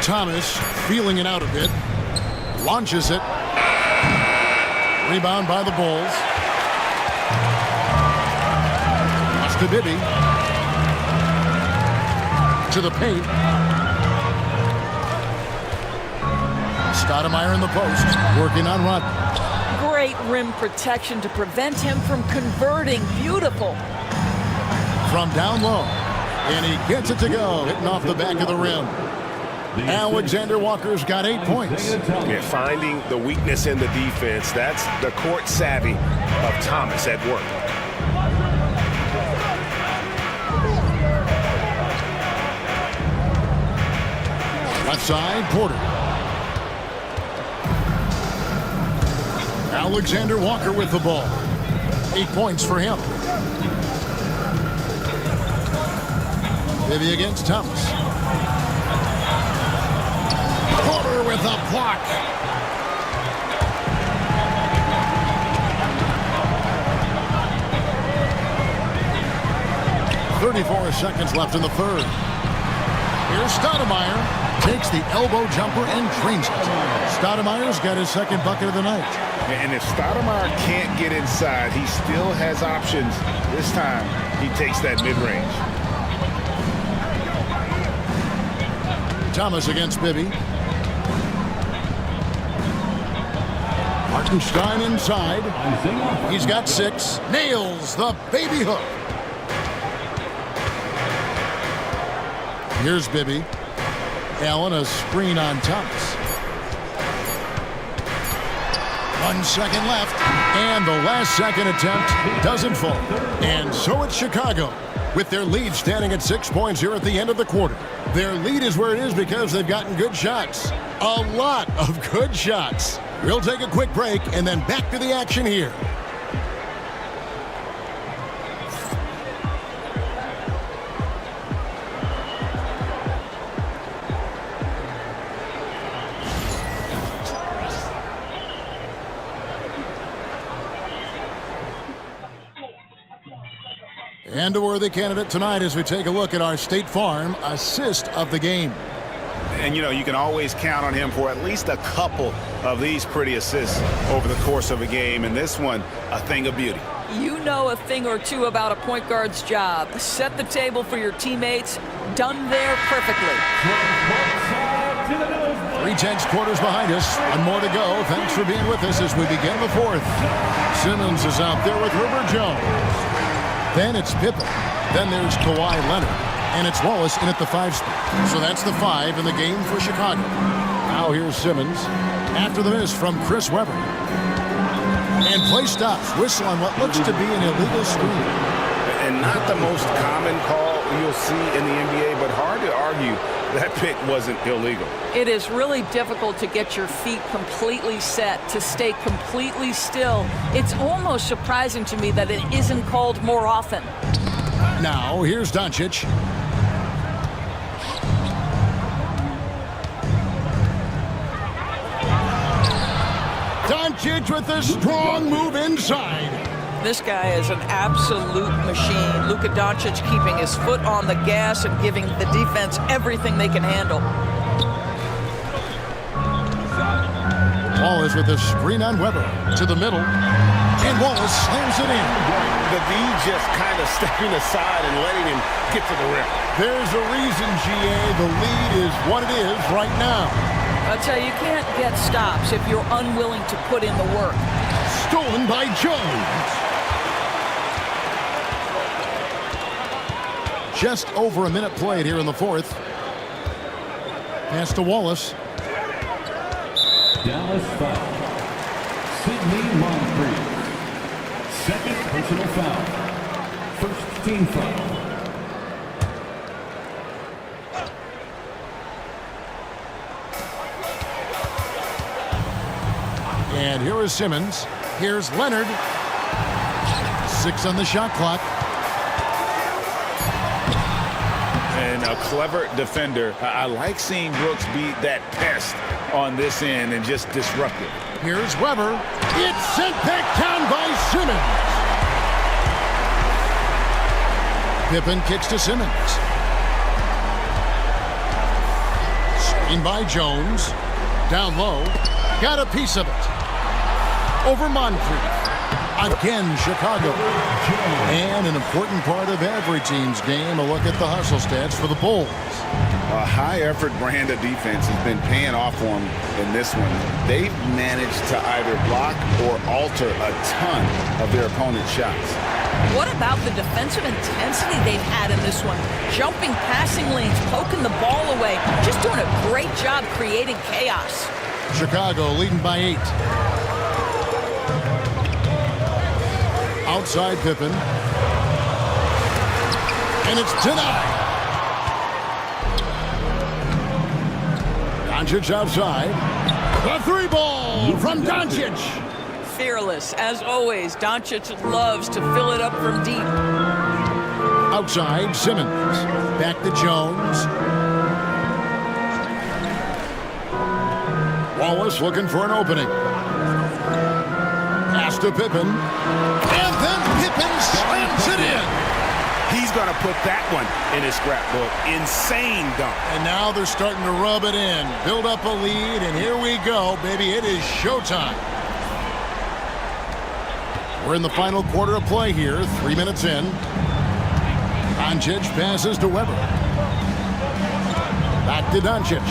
Speaker 2: Thomas feeling it out a bit. Launches it. Rebound by the Bulls. Pass to Bibby. To the paint. Stoudemire in the post. Working on Rodman.
Speaker 3: Great rim protection to prevent him from converting. Beautiful.
Speaker 2: From down low. And he gets it to go. Hitting off the back of the rim. Alexander Walker's got 8 points.
Speaker 6: Yeah, finding the weakness in the defense. That's the court savvy of Thomas at work.
Speaker 2: Left side, Porter. Alexander Walker with the ball. 8 points for him. Bibby against Thomas. Porter with a block. .34 seconds left in the third. Here's Stoudemire. Takes the elbow jumper and drains it. Stoudemire's got his second bucket of the night.
Speaker 4: And if Stoudemire can't get inside, he still has options. This time, he takes that mid-range.
Speaker 2: Thomas against Bibby. Hartenstein inside. He's got 6. Nails the baby hook. Here's Bibby. Allen, a screen on Thomas. 1 second left. And the last second attempt doesn't fall. And so it's Chicago, with their lead standing at 6 points here at the end of the quarter. Their lead is where it is because they've gotten good shots. A lot of good shots. We'll take a quick break and then back to the action here. And a worthy candidate tonight as we take a look at our State Farm assist of the game.
Speaker 4: And, you know, you can always count on him for at least a couple of these pretty assists over the course of a game. And this one, a thing of beauty.
Speaker 3: You know a thing or two about a point guard's job. Set the table for your teammates. Done there perfectly.
Speaker 2: 3/10 quarters behind us. One more to go. Thanks for being with us as we begin the fourth. Simmons is out there with Herbert Jones. Then it's Pippen. Then there's Kawhi Leonard. And it's Wallace in at the 5 spot. So that's the 5 in the game for Chicago. Now here's Simmons. After the miss from Chris Webber. And play stops. Whistle on what looks to be an illegal screen.
Speaker 4: And not the most common call you'll see in the NBA, but hard to argue that pick wasn't illegal.
Speaker 3: It is really difficult to get your feet completely set, to stay completely still. It's almost surprising to me that it isn't called more often.
Speaker 2: Now, here's Doncic. Doncic with a strong move inside.
Speaker 3: This guy is an absolute machine. Luka Doncic keeping his foot on the gas and giving the defense everything they can handle.
Speaker 2: Wallace with a screen on Webber to the middle. And Wallace slams it in.
Speaker 6: The D just kind of stepping aside and letting him get to the rim.
Speaker 2: There's a reason, GA. The lead is what it is right now.
Speaker 3: I'll tell you, you can't get stops if you're unwilling to put in the work.
Speaker 2: Stolen by Jones. Just over a minute played here in the fourth. Pass to Wallace.
Speaker 1: Dallas foul. Sidney Moncrief. Second personal foul. First team foul.
Speaker 2: And here is Simmons. Here's Leonard. 6 on the shot clock.
Speaker 4: And a clever defender. I like seeing Brooks be that pest on this end and just disrupt it.
Speaker 2: Here's Weber. It's sent back down by Simmons. Pippen kicks to Simmons. Screen by Jones. Down low. Got a piece of it. Over Moncrief. Again, Chicago. And an important part of every team's game, a look at the hustle stats for the Bulls.
Speaker 4: A high-effort brand of defense has been paying off for them in this one. They've managed to either block or alter a ton of their opponent's shots.
Speaker 3: What about the defensive intensity they've had in this one? Jumping passing lanes, poking the ball away, just doing a great job creating chaos.
Speaker 2: Chicago leading by 8. Outside Pippen. And it's denied. Doncic outside. The 3-ball from Doncic.
Speaker 3: Fearless, as always. Doncic loves to fill it up from deep.
Speaker 2: Outside, Simmons. Back to Jones. Wallace looking for an opening. Pass to Pippen. And then Pippen slams it in.
Speaker 6: He's going to put that one in his scrapbook. Insane dunk.
Speaker 2: And now they're starting to rub it in. Build up a lead, and here we go, baby. It is showtime. We're in the final quarter of play here, 3 minutes in. Doncic passes to Weber. Back to Doncic.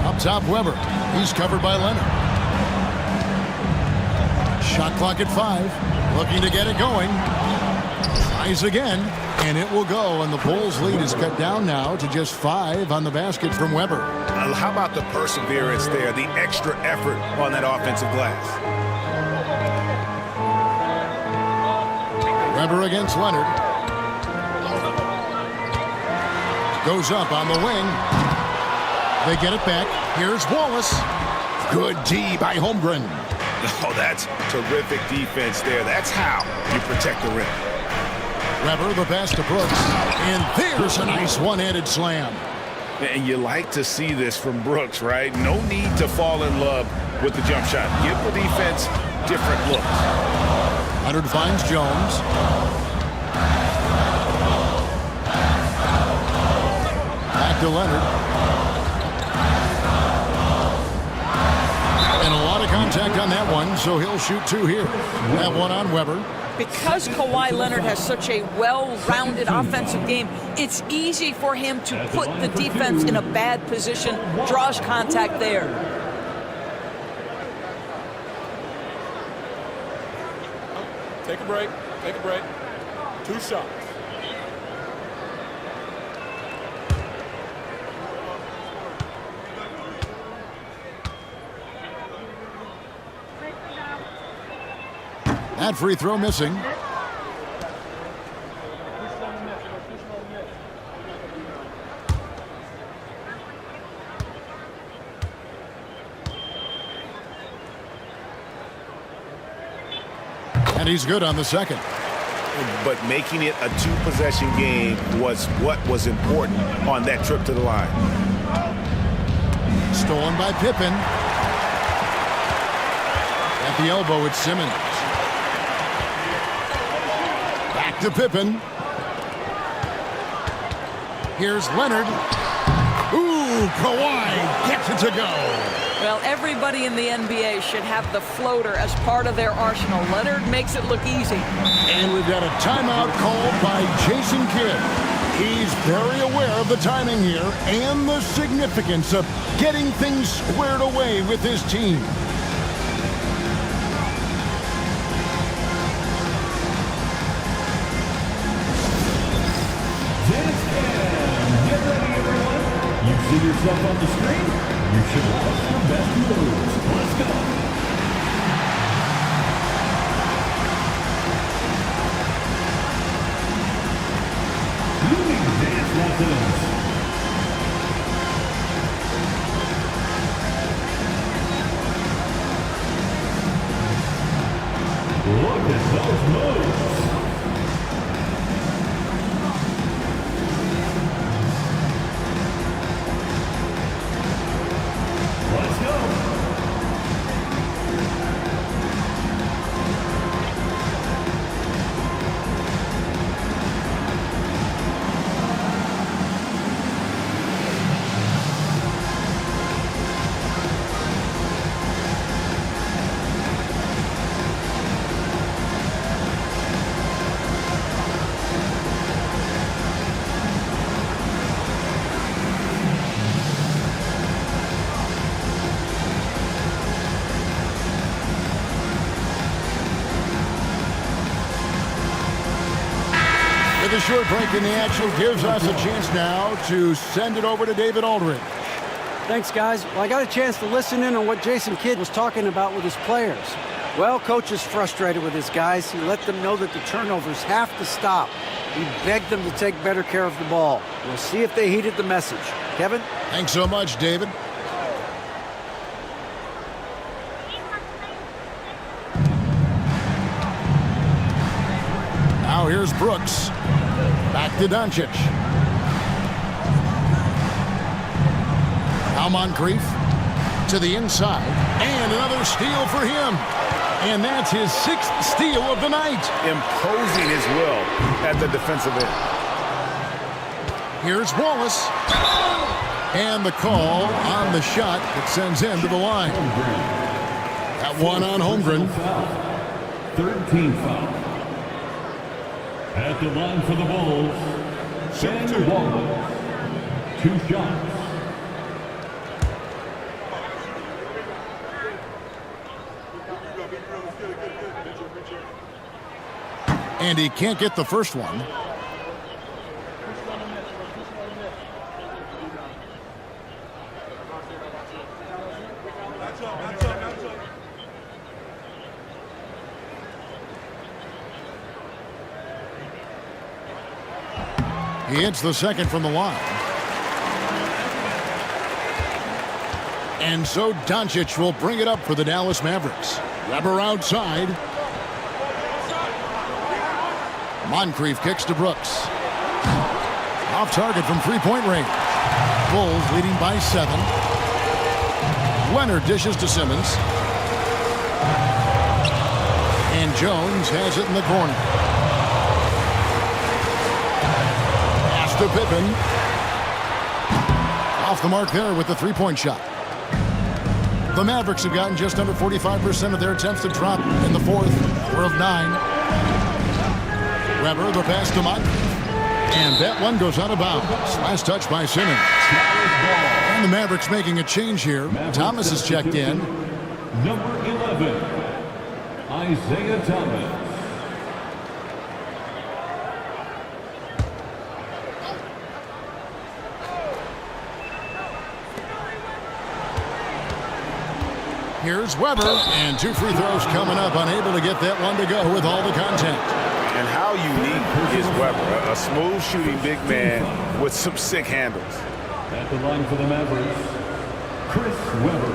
Speaker 2: Up top, Weber. He's covered by Leonard. Shot clock at 5. Looking to get it going. Tries again, and it will go. And the Bulls' lead is cut down now to just 5 on the basket from Weber.
Speaker 6: How about the perseverance there, the extra effort on that offensive glass?
Speaker 2: Weber against Leonard. Goes up on the wing. They get it back. Here's Wallace. Good D by Holmgren.
Speaker 6: Oh, that's terrific defense there. That's how you protect the rim.
Speaker 2: Weber the pass to Brooks. And there's a nice one-handed slam.
Speaker 6: And you like to see this from Brooks, right? No need to fall in love with the jump shot. Give the defense different looks.
Speaker 2: Leonard finds Jones. Back to Leonard. And a lot of contact on that one, so he'll shoot 2 here. That one on Weber.
Speaker 3: Because Kawhi Leonard has such a well-rounded offensive game, it's easy for him to put the defense in a bad position, draws contact there.
Speaker 9: Take a break. Take a break. 2 shots.
Speaker 2: That free throw missing. And he's good on the second.
Speaker 6: But making it a 2-possession game was what was important on that trip to the line.
Speaker 2: Stolen by Pippen. At the elbow, it's Simmons. Back to Pippen. Here's Leonard. Ooh, Kawhi gets it to go.
Speaker 3: Well, everybody in the NBA should have the floater as part of their arsenal. Leonard makes it look easy.
Speaker 2: And we've got a timeout called by Jason Kidd. He's very aware of the timing here and the significance of getting things squared away with his team.
Speaker 1: Get ready, everyone. You see yourself on the screen? You should watch your best moves. Let's go. Moving dance lessons. Look at those moves.
Speaker 2: With a short break in the action gives us a chance now to send it over to David Aldridge.
Speaker 5: Thanks, guys. Well, I got a chance to listen in on what Jason Kidd was talking about with his players. Well, coach is frustrated with his guys. He let them know that the turnovers have to stop. He begged them to take better care of the ball. We'll see if they heeded the message. Kevin?
Speaker 2: Thanks so much, David. Now here's Brooks. Back to Doncic. Now Moncrief to the inside. And another steal for him. And that's his 6th steal of the night.
Speaker 6: Imposing his will at the defensive end.
Speaker 2: Here's Wallace. And the call on the shot that sends him to the line. That one on Holmgren.
Speaker 1: 3rd team foul. At the line for the Bulls, Ben Wallace. 2 shots.
Speaker 2: And he can't get the first one. He hits the second from the line. And so Doncic will bring it up for the Dallas Mavericks. Weber outside. Moncrief kicks to Brooks. Off target from three-point range. Bulls leading by 7. Leonard dishes to Simmons. And Jones has it in the corner. Pass to Pippen. Off the mark there with the three-point shot. The Mavericks have gotten just under 45% of their attempts to drop in the 4th. 4 of 9. Weber, the pass to Moncrief. And that one goes out of bounds. Last touch by Simmons. And the Mavericks making a change here. Thomas is checked in.
Speaker 1: Number 11, Isaiah Thomas.
Speaker 2: Here's Weber. And 2 free throws coming up. Unable to get that one to go with all the contact.
Speaker 6: And how unique is Weber? A smooth shooting big man with some sick handles.
Speaker 1: At the line for the Mavericks, Chris Weber.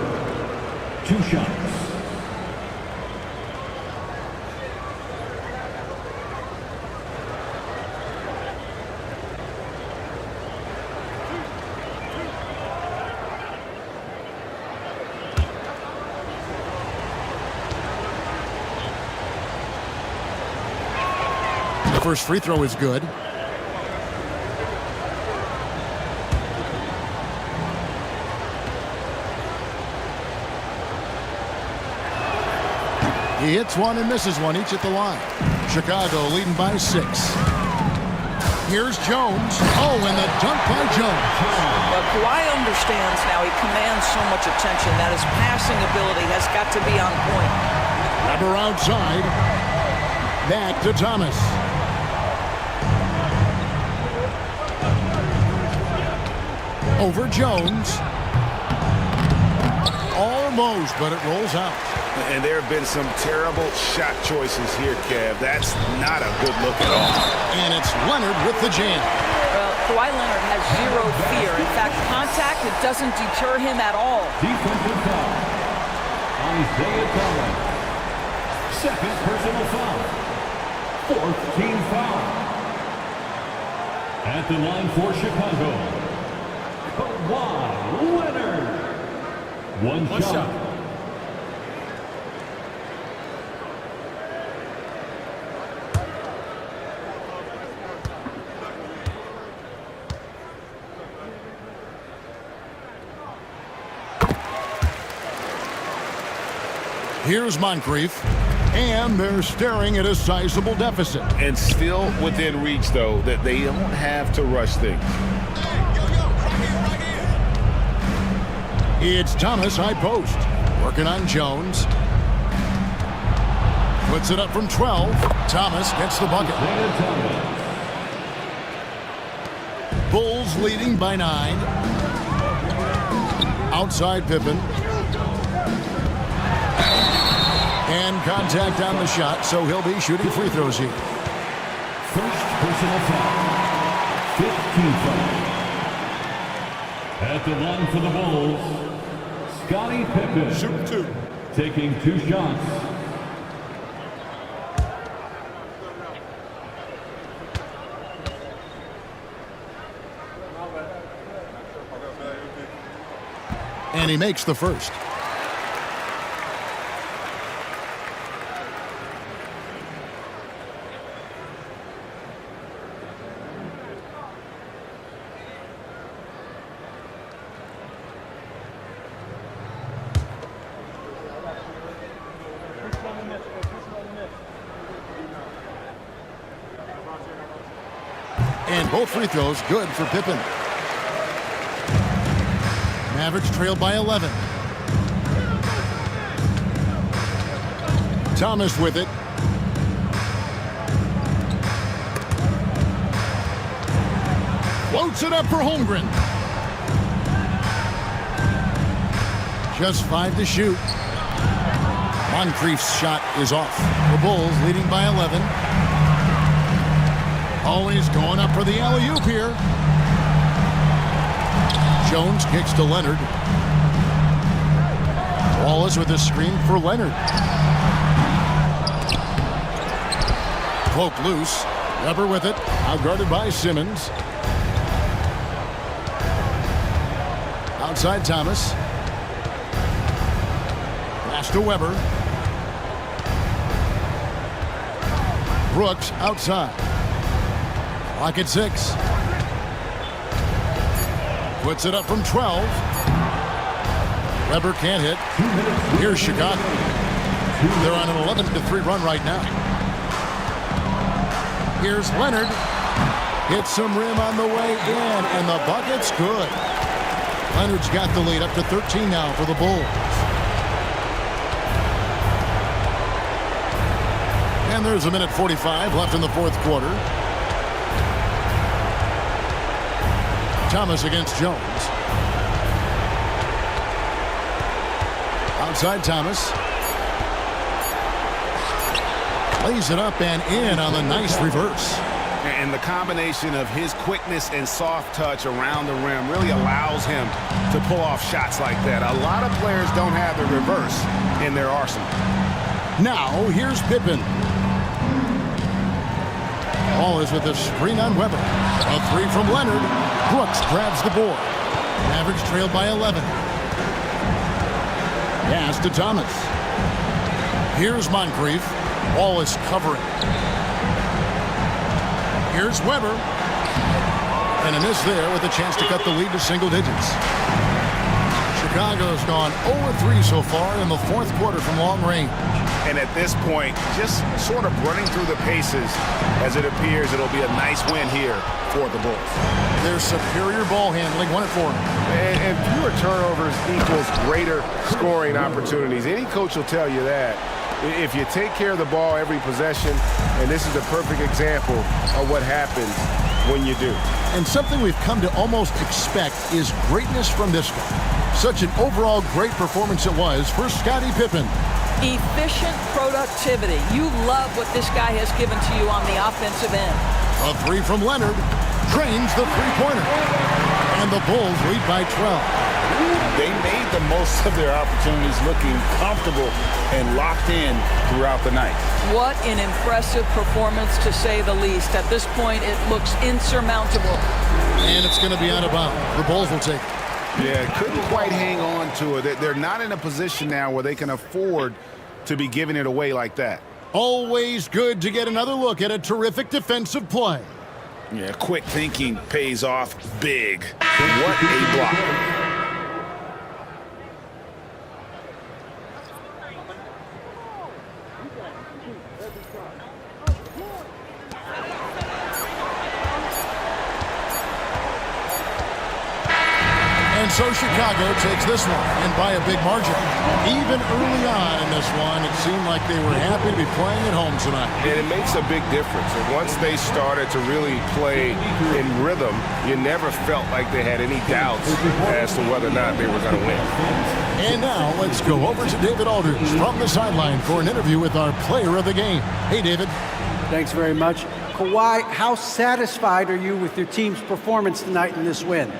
Speaker 1: 2 shots.
Speaker 2: First free throw is good. He hits one and misses one, each at the line. Chicago leading by 6. Here's Jones. Oh, and the dunk by Jones.
Speaker 3: But Kawhi understands now. He commands so much attention that his passing ability has got to be on point.
Speaker 2: Weber outside. Back to Thomas. Over Jones. Almost, but it rolls out.
Speaker 6: And there have been some terrible shot choices here, Kev. That's not a good look at all.
Speaker 2: And it's Leonard with the jam.
Speaker 3: Well, Kawhi Leonard has 0 fear. In fact, contact, it doesn't deter him at all.
Speaker 1: Defensive foul. Isaiah Thomas. 2nd personal foul. 4th team foul. At the line for Chicago, Kawhi Leonard. One shot.
Speaker 2: Here's Moncrief. And they're staring at a sizable deficit.
Speaker 6: And still within reach, though, that they don't have to rush things.
Speaker 2: It's Thomas, high post. Working on Jones. Puts it up from 12. Thomas gets the bucket. Bulls leading by 9. Outside Pippen. And contact on the shot, so he'll be shooting free throws here.
Speaker 1: First personal foul. 15 foul. At the line for the Bulls, Scottie Pippen.
Speaker 9: Shoot 2.
Speaker 1: Taking 2 shots.
Speaker 2: And he makes the first. And both free throws good for Pippen. Mavericks trail by 11. Thomas with it. Floats it up for Holmgren. Just 5 to shoot. Moncrief's shot is off. The Bulls leading by 11. Always going up for the alley-oop here. Jones kicks to Leonard. Wallace with a screen for Leonard. Cloak loose. Weber with it. Outguarded by Simmons. Outside Thomas. Pass to Weber. Brooks outside. Clock at 6. Puts it up from 12. Weber can't hit. Here's Chicago. They're on an 11-3 run right now. Here's Leonard. Hits some rim on the way in, and the bucket's good. Leonard's got the lead up to 13 now for the Bulls. And there's 1:45 left in the fourth quarter. Thomas against Jones. Outside Thomas. Lays it up and in on the nice reverse.
Speaker 6: And the combination of his quickness and soft touch around the rim really allows him to pull off shots like that. A lot of players don't have the reverse in their arsenal.
Speaker 2: Now, here's Pippen. Ball is with a screen on Weber. A 3 from Leonard. Brooks grabs the board. Mavericks trailed by 11. Pass to Thomas. Here's Moncrief. Ball is covering. Here's Weber. And a miss there with a chance to cut the lead to single digits. Chicago's gone 0-3 so far in the fourth quarter from long range.
Speaker 6: And at this point, just sort of running through the paces as it appears it'll be a nice win here for the Bulls.
Speaker 2: Their superior ball handling won it for them.
Speaker 6: And fewer turnovers equals greater scoring opportunities. Any coach will tell you that. If you take care of the ball every possession, and this is a perfect example of what happens when you do.
Speaker 2: And something we've come to almost expect is greatness from this guy. Such an overall great performance it was for Scottie Pippen.
Speaker 3: Efficient productivity. You love what this guy has given to you on the offensive end.
Speaker 2: A 3 from Leonard. Drains the three-pointer. And the Bulls lead by 12.
Speaker 4: They made the most of their opportunities, looking comfortable and locked in throughout the night.
Speaker 3: What an impressive performance, to say the least. At this point, it looks insurmountable.
Speaker 2: And it's going to be out of bounds. The Bulls will take it.
Speaker 6: Yeah, couldn't quite hang on to it. They're not in a position now where they can afford to be giving it away like that.
Speaker 2: Always good to get another look at a terrific defensive play.
Speaker 4: Yeah, quick thinking pays off big. What a block.
Speaker 2: so Chicago takes this one, and by a big margin. Even early on in this one, it seemed like they were happy to be playing at home tonight.
Speaker 6: And it makes a big difference. And once they started to really play in rhythm, you never felt like they had any doubts as to whether or not they were going to win.
Speaker 2: And now let's go over to David Aldridge from the sideline for an interview with our player of the game. Hey, David.
Speaker 5: Thanks very much. Kawhi, how satisfied are you with your team's performance tonight in this win?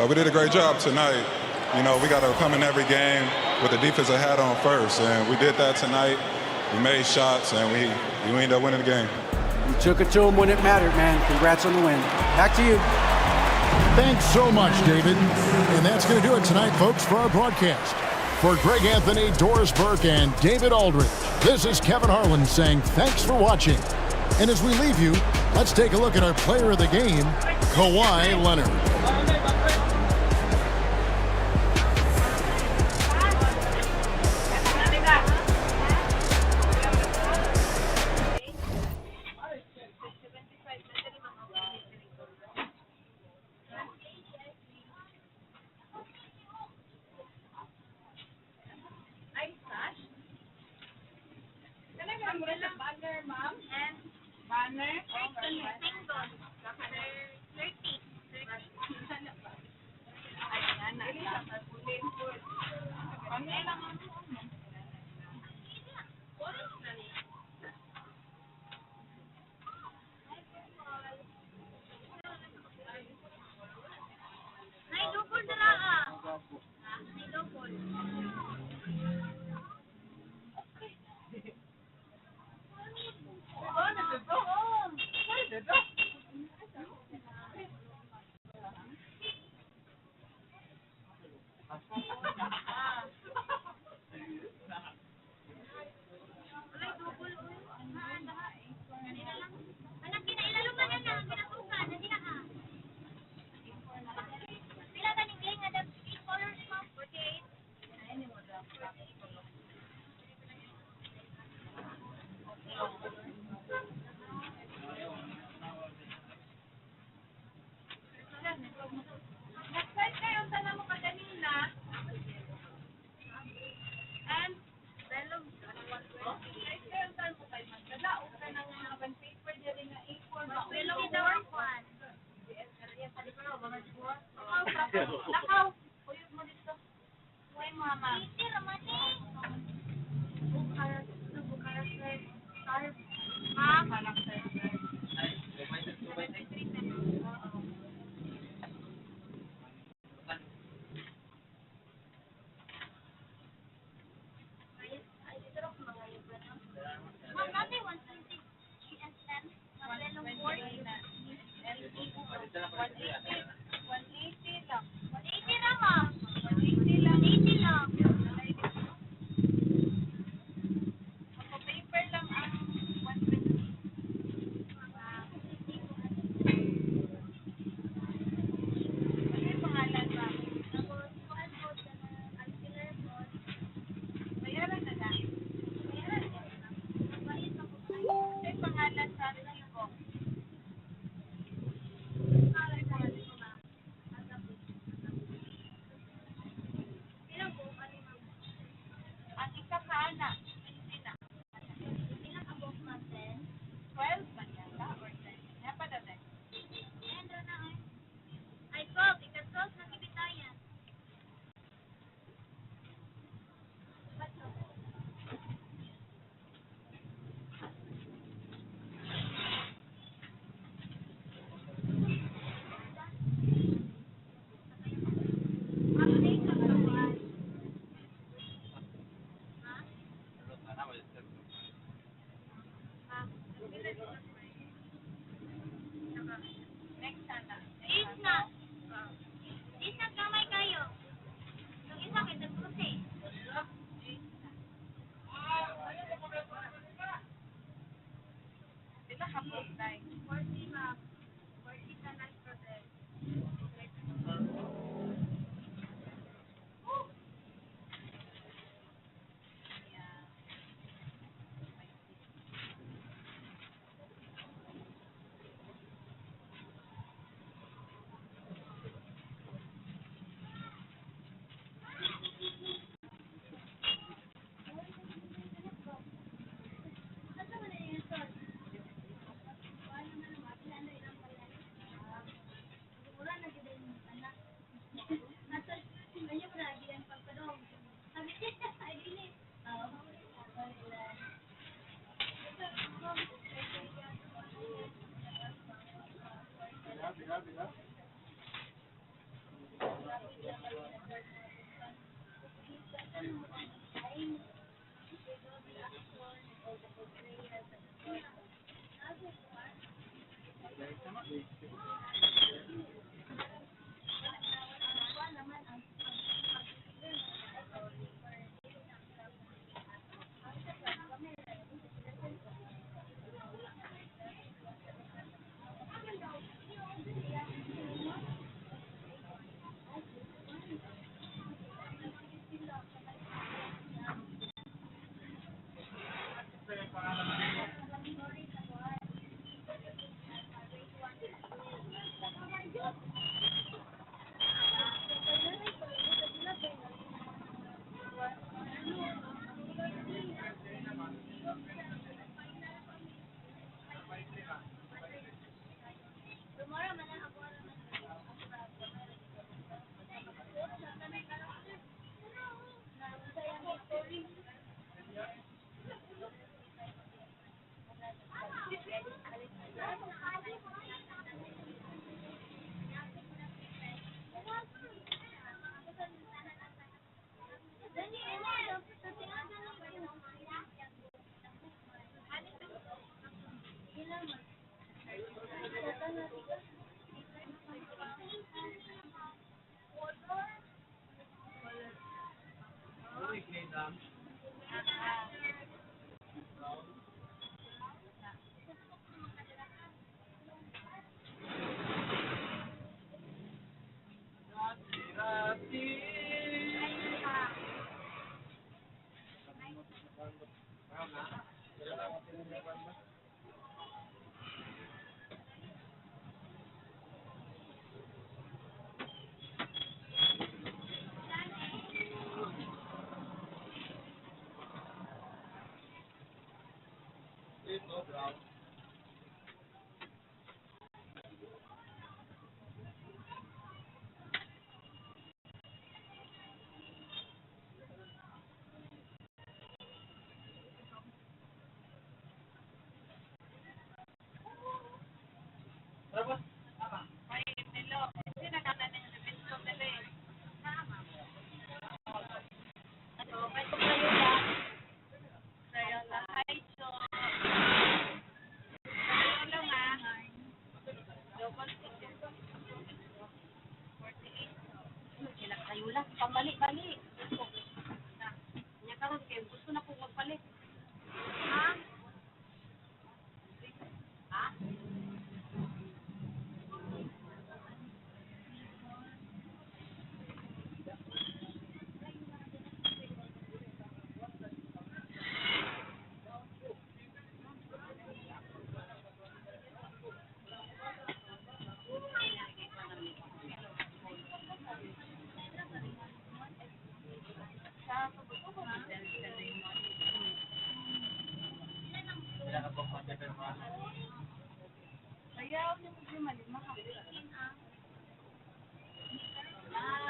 Speaker 10: We did a great job tonight. You know, we got to come in every game with the defensive hat on first, and we did that tonight. We made shots, and we ended up winning the game.
Speaker 5: You took it to them when it mattered, man. Congrats on the win. Back to you.
Speaker 2: Thanks so much, David. And that's going to do it tonight, folks, for our broadcast. For Greg Anthony, Doris Burke, and David Aldridge, this is Kevin Harlan saying thanks for watching. And as we leave you, let's take a look at our player of the game, Kawhi Leonard.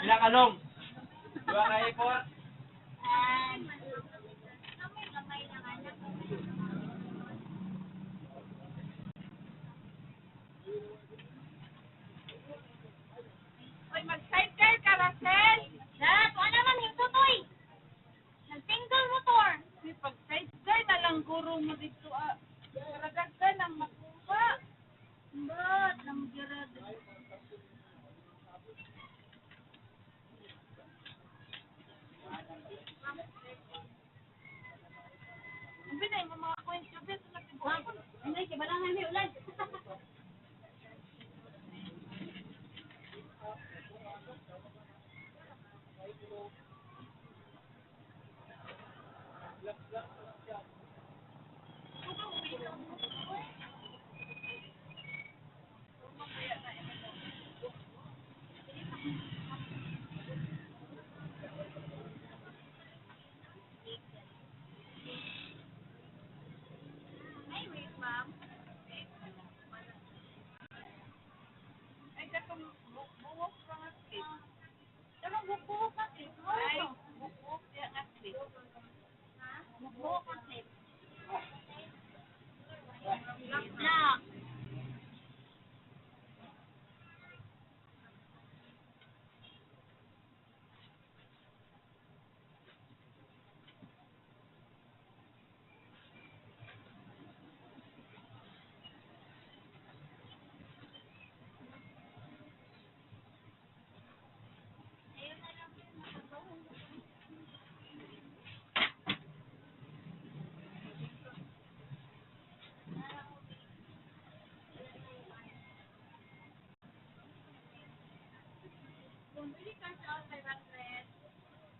Speaker 11: Ilang kalong? Dua ka ipot?
Speaker 12: Oy, mag-cycle ka, Russell! Dad, wala naman yung tutoy! Nag-single motor! May pag-cycle na lang guro mo dito, Karagag ka lang makuha! Ba't? Namagirad. Ang binay mo mga coins ka, beto na tibuan. Hindi, kibalangan may ulan. Ay, wait, ma'am. Ay, katong buwok ka nga slip. Anong buwok ka slip? Ay, buwok ka nga slip. Ha? Buwok ka slip. Black.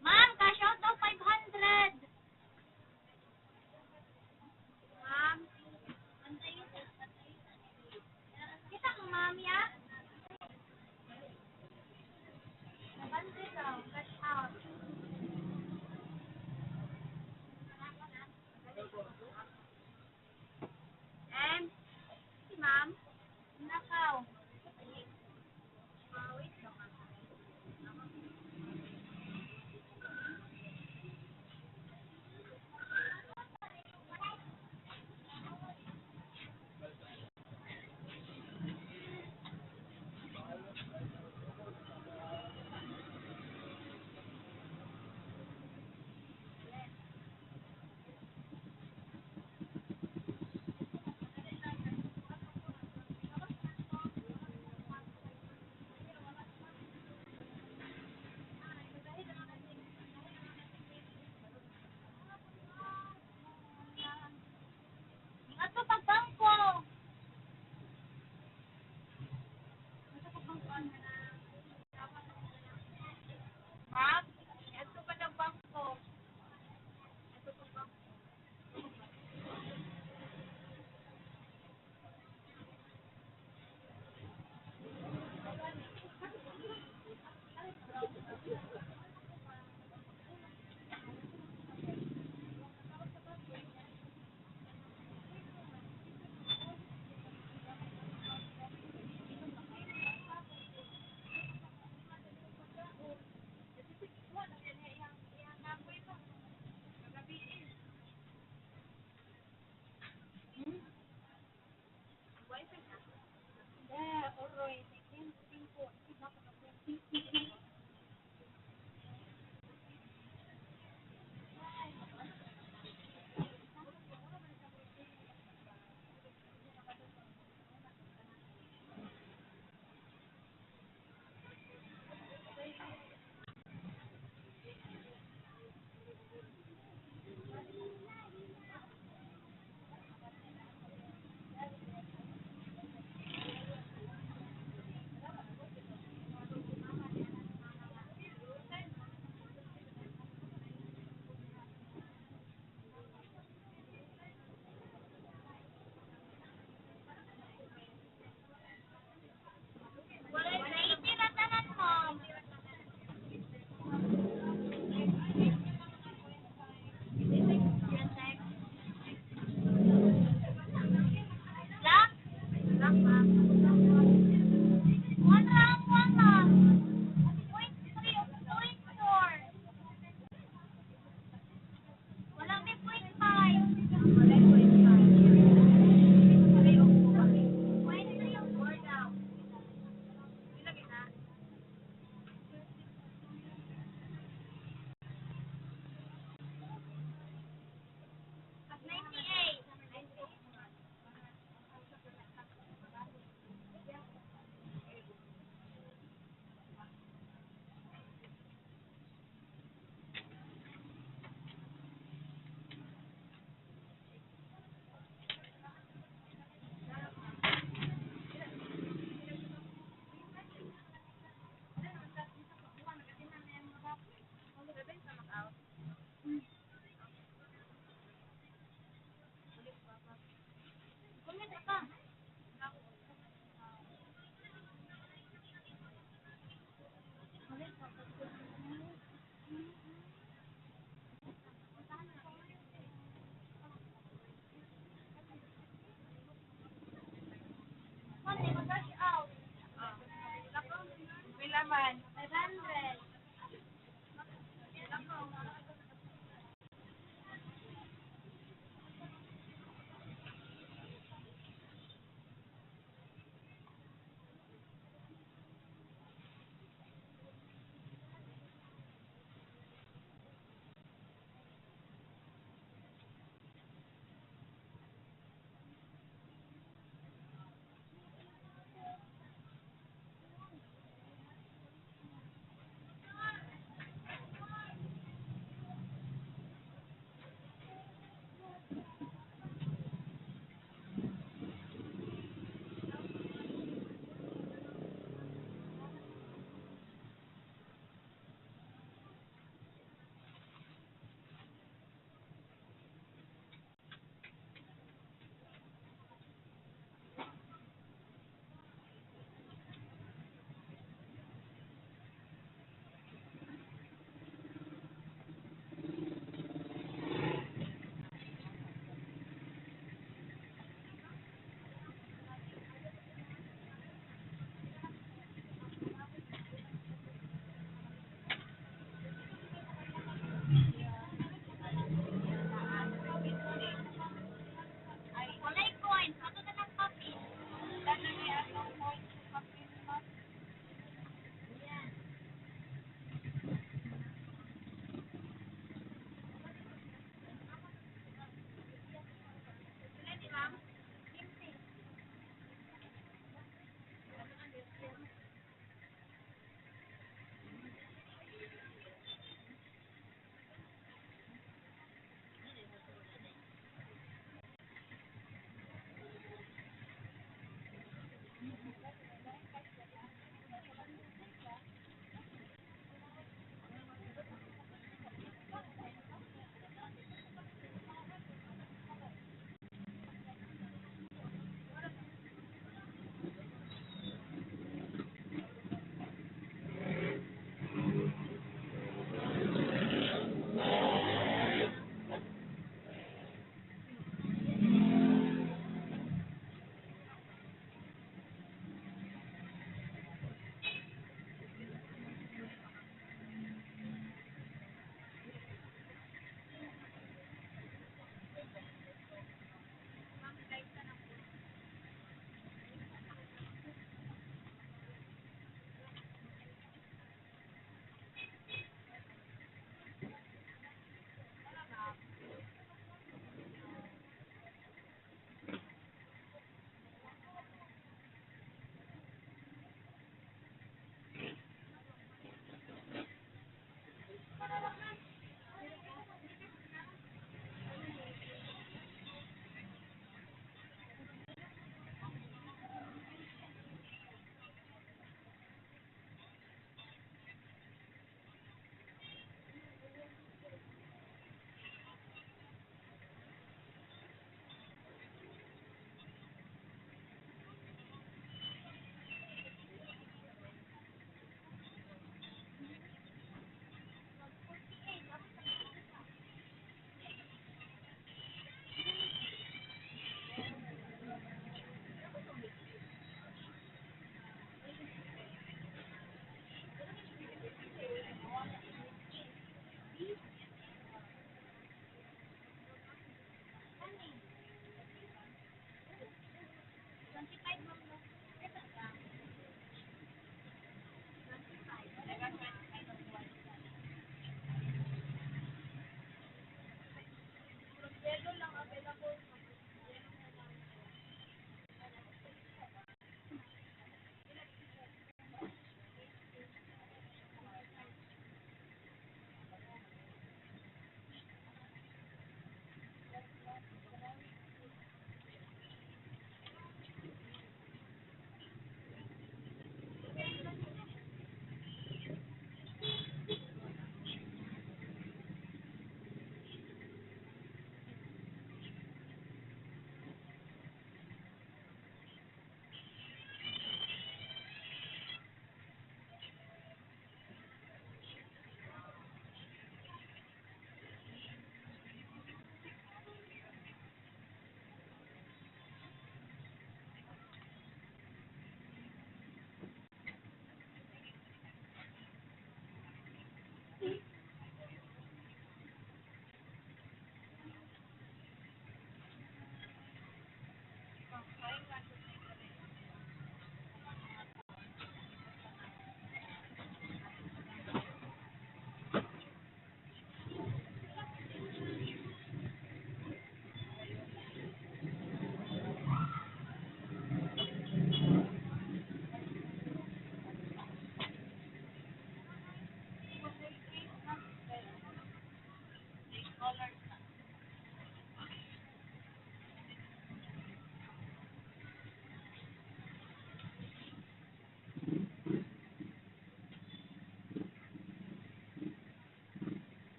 Speaker 12: Ma'am, cash out daw 500. Ma'am, kita mo, ma'am, ya? 500 daw, cash out. Si ma'am, nakaw. Ato pagbangko. Ma'am, ato pa ng bangko. Laman, 500.